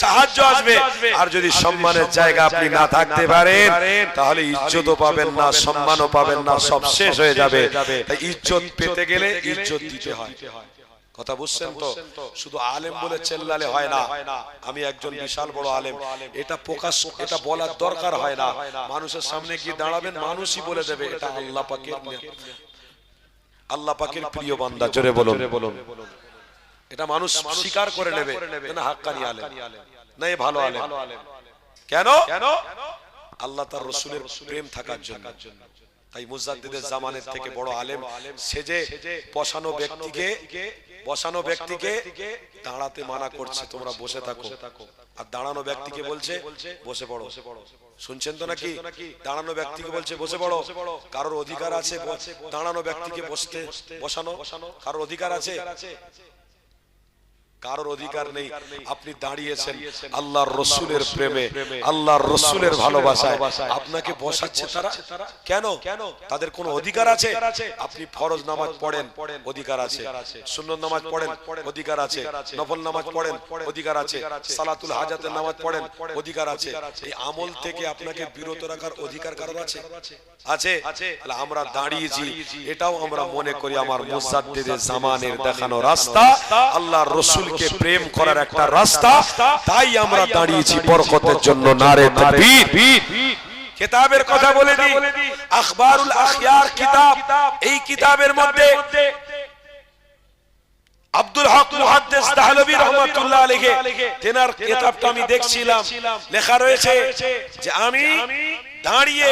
Speaker 1: সাহায্য আসবে। আর যদি সম্মানের জায়গা আপনি না থাকতে পারেন, তাহলে ইজ্জতও পাবেন না, সম্মানও পাবেন না, সব শেষ হয়ে যাবে। তাই ইজ্জত পেতে গেলে ইজ্জত দিতে হয়। কথা বুঝছেন তো? শুধু আলেম বলে চেল্লালে হয় না, আমি একজন বিশাল বড় আলেম এটা প্রকাশ, এটা বলার দরকার হয় না। মানুষের সামনে গিয়ে দাঁড়াবেন, মানুষই বলে দেবে এটা আল্লাহ পাকের প্রিয় বান্দা। জোরে বলুন। এটা মানুষ স্বীকার করে নেবে না হাক্কানি আলেম, না এ ভালো আলেম। কেন? আল্লাহ তার রাসূলের প্রেম থাকার জন্য। তাই মুজাদ্দিদের জামানের থেকে বড় আলেম সেজে বসানো ব্যক্তিকে দাঁড়াতে মানা করছে, তোমরা বসে থাকো। আর দাঁড়ানো ব্যক্তিকে বলছে বসে পড়ো। শুনছেন তো নাকি? দাঁড়ানো ব্যক্তিকে বলছে বসে পড়ো। কারোর অধিকার আছে দাঁড়ানো ব্যক্তিকে বসানো? কারোর অধিকার আছে? কারোর অধিকার নেই। আপনি দাঁড়িয়েছেন আল্লাহর রাসূলের প্রেমে, আল্লাহর রাসূলের ভালোবাসায়, আপনাকে বসাচ্ছে তারা। কেন? তাদের কোনো অধিকার আছে? আপনি ফরজ নামাজ পড়েন, অধিকার আছে। সুন্নত নামাজ পড়েন, অধিকার আছে। নফল নামাজ পড়েন, অধিকার আছে। সালাতুল হাজাতের নামাজ পড়েন, অধিকার আছে। এই আমল থেকে আপনাকে বিরত রাখার অধিকার কারোর আছে? আছে। তাহলে আমরা দাঁড়িয়েছি, এটাও আমরা মনে করি আমার মুজাদ্দিদে জামানের দেখানো রাস্তা, আল্লাহর রাসূল কে প্রেম করার একটা রাস্তা। তাই আমরা দাঁড়িয়েছি বরকতের জন্য। নারে তাকবীর। কিতাবের কথা বলে দিই, আখবারুল আখিয়ার কিতাব, এই কিতাবের মধ্যে আব্দুল হক মুহাদ্দিস দাহলভী রাহমাতুল্লাহ আলাইহি তেনার কিতাবটা আমি দেখছিলাম, লেখা রয়েছে যে আমি দাঁড়িয়ে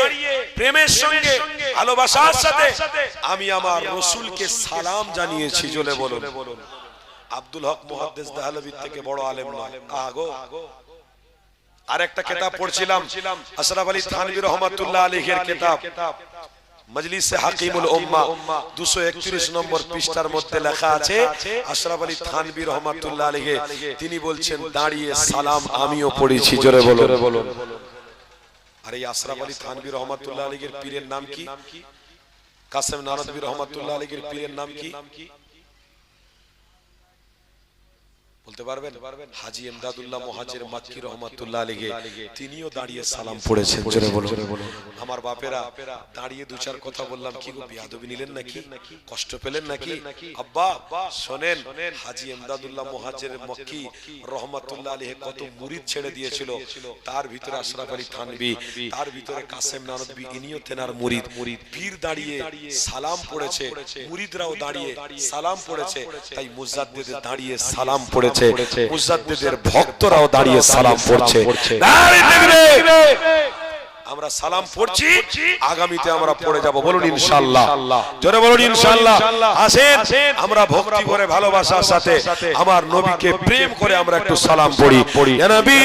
Speaker 1: প্রেমের সঙ্গে ভালোবাসার সাথে আমি আমার রাসূলকে সালাম জানিয়েছি। জোরে বলুন। আব্দুল হক মুহাদ্দিস দেহলভী থেকে বড় আলেম নয়। আগো আর একটা কিতাব পড়ছিলাম আশরাফ আলী থানভী রাহমাতুল্লাহ আলাইহির কিতাব মজলিসে হাকিমুল উম্মাহ 231 নম্বর পৃষ্ঠার মধ্যে লেখা আছে আশরাফ আলী থানভী রাহমাতুল্লাহ আলাইহি তিনি বলছেন দাঁড়িয়ে সালাম আমিও পড়েছি। জোরে বলো। আর এই আশরাফ আলী থানভী রাহমাতুল্লাহ আলাইহির পীরের নাম কি? কাসেম নানভী রাহমাতুল্লাহ আলাইহির পীরের নাম কি বলতে পারবেন? হাজী ইমদাদুল্লাহ মুহাজির মাক্কি রাহমাতুল্লাহ আলাইহি তিনিও দাঁড়িয়ে সালাম পড়েছেন। জোরে বলো। আমার বাপেরা দাঁড়িয়ে দু চার কথা বললাম, কি গো বিয়াদবি নিলেন নাকি? কষ্ট পেলেন নাকি? আব্বা শোনেন, হাজী ইমদাদুল্লাহ মুহাজির মাক্কি রাহমাতুল্লাহ আলাইহি কত মুরিদ ছেড়ে দিয়েছিল, তার ভিতরে আশরাফ আলী থানভী, তার ভিতরে কাসেম নানভী, ইনিও তেনার মুরিদ। পীর দাঁড়িয়ে সালাম পড়েছে, মুরিদরাও দাঁড়িয়ে সালাম পড়েছে, তাই মুজাদ্দিদ দাঁড়িয়ে সালাম পড়েছে, মুজাদ্দিদের ভক্তরাও দাঁড়িয়ে সালাম পড়ছে। আমরা সালাম পড়ছি, আগামীতে আমরা পড়ে যাব। বলুন ইনশাআল্লাহ। জোরে বলুন ইনশাআল্লাহ। আসেন আমরা ভক্তি করে ভালোবাসার সাথে আমার নবীকে প্রেম করে আমরা একটু সালাম পড়ি। ইয়া নবী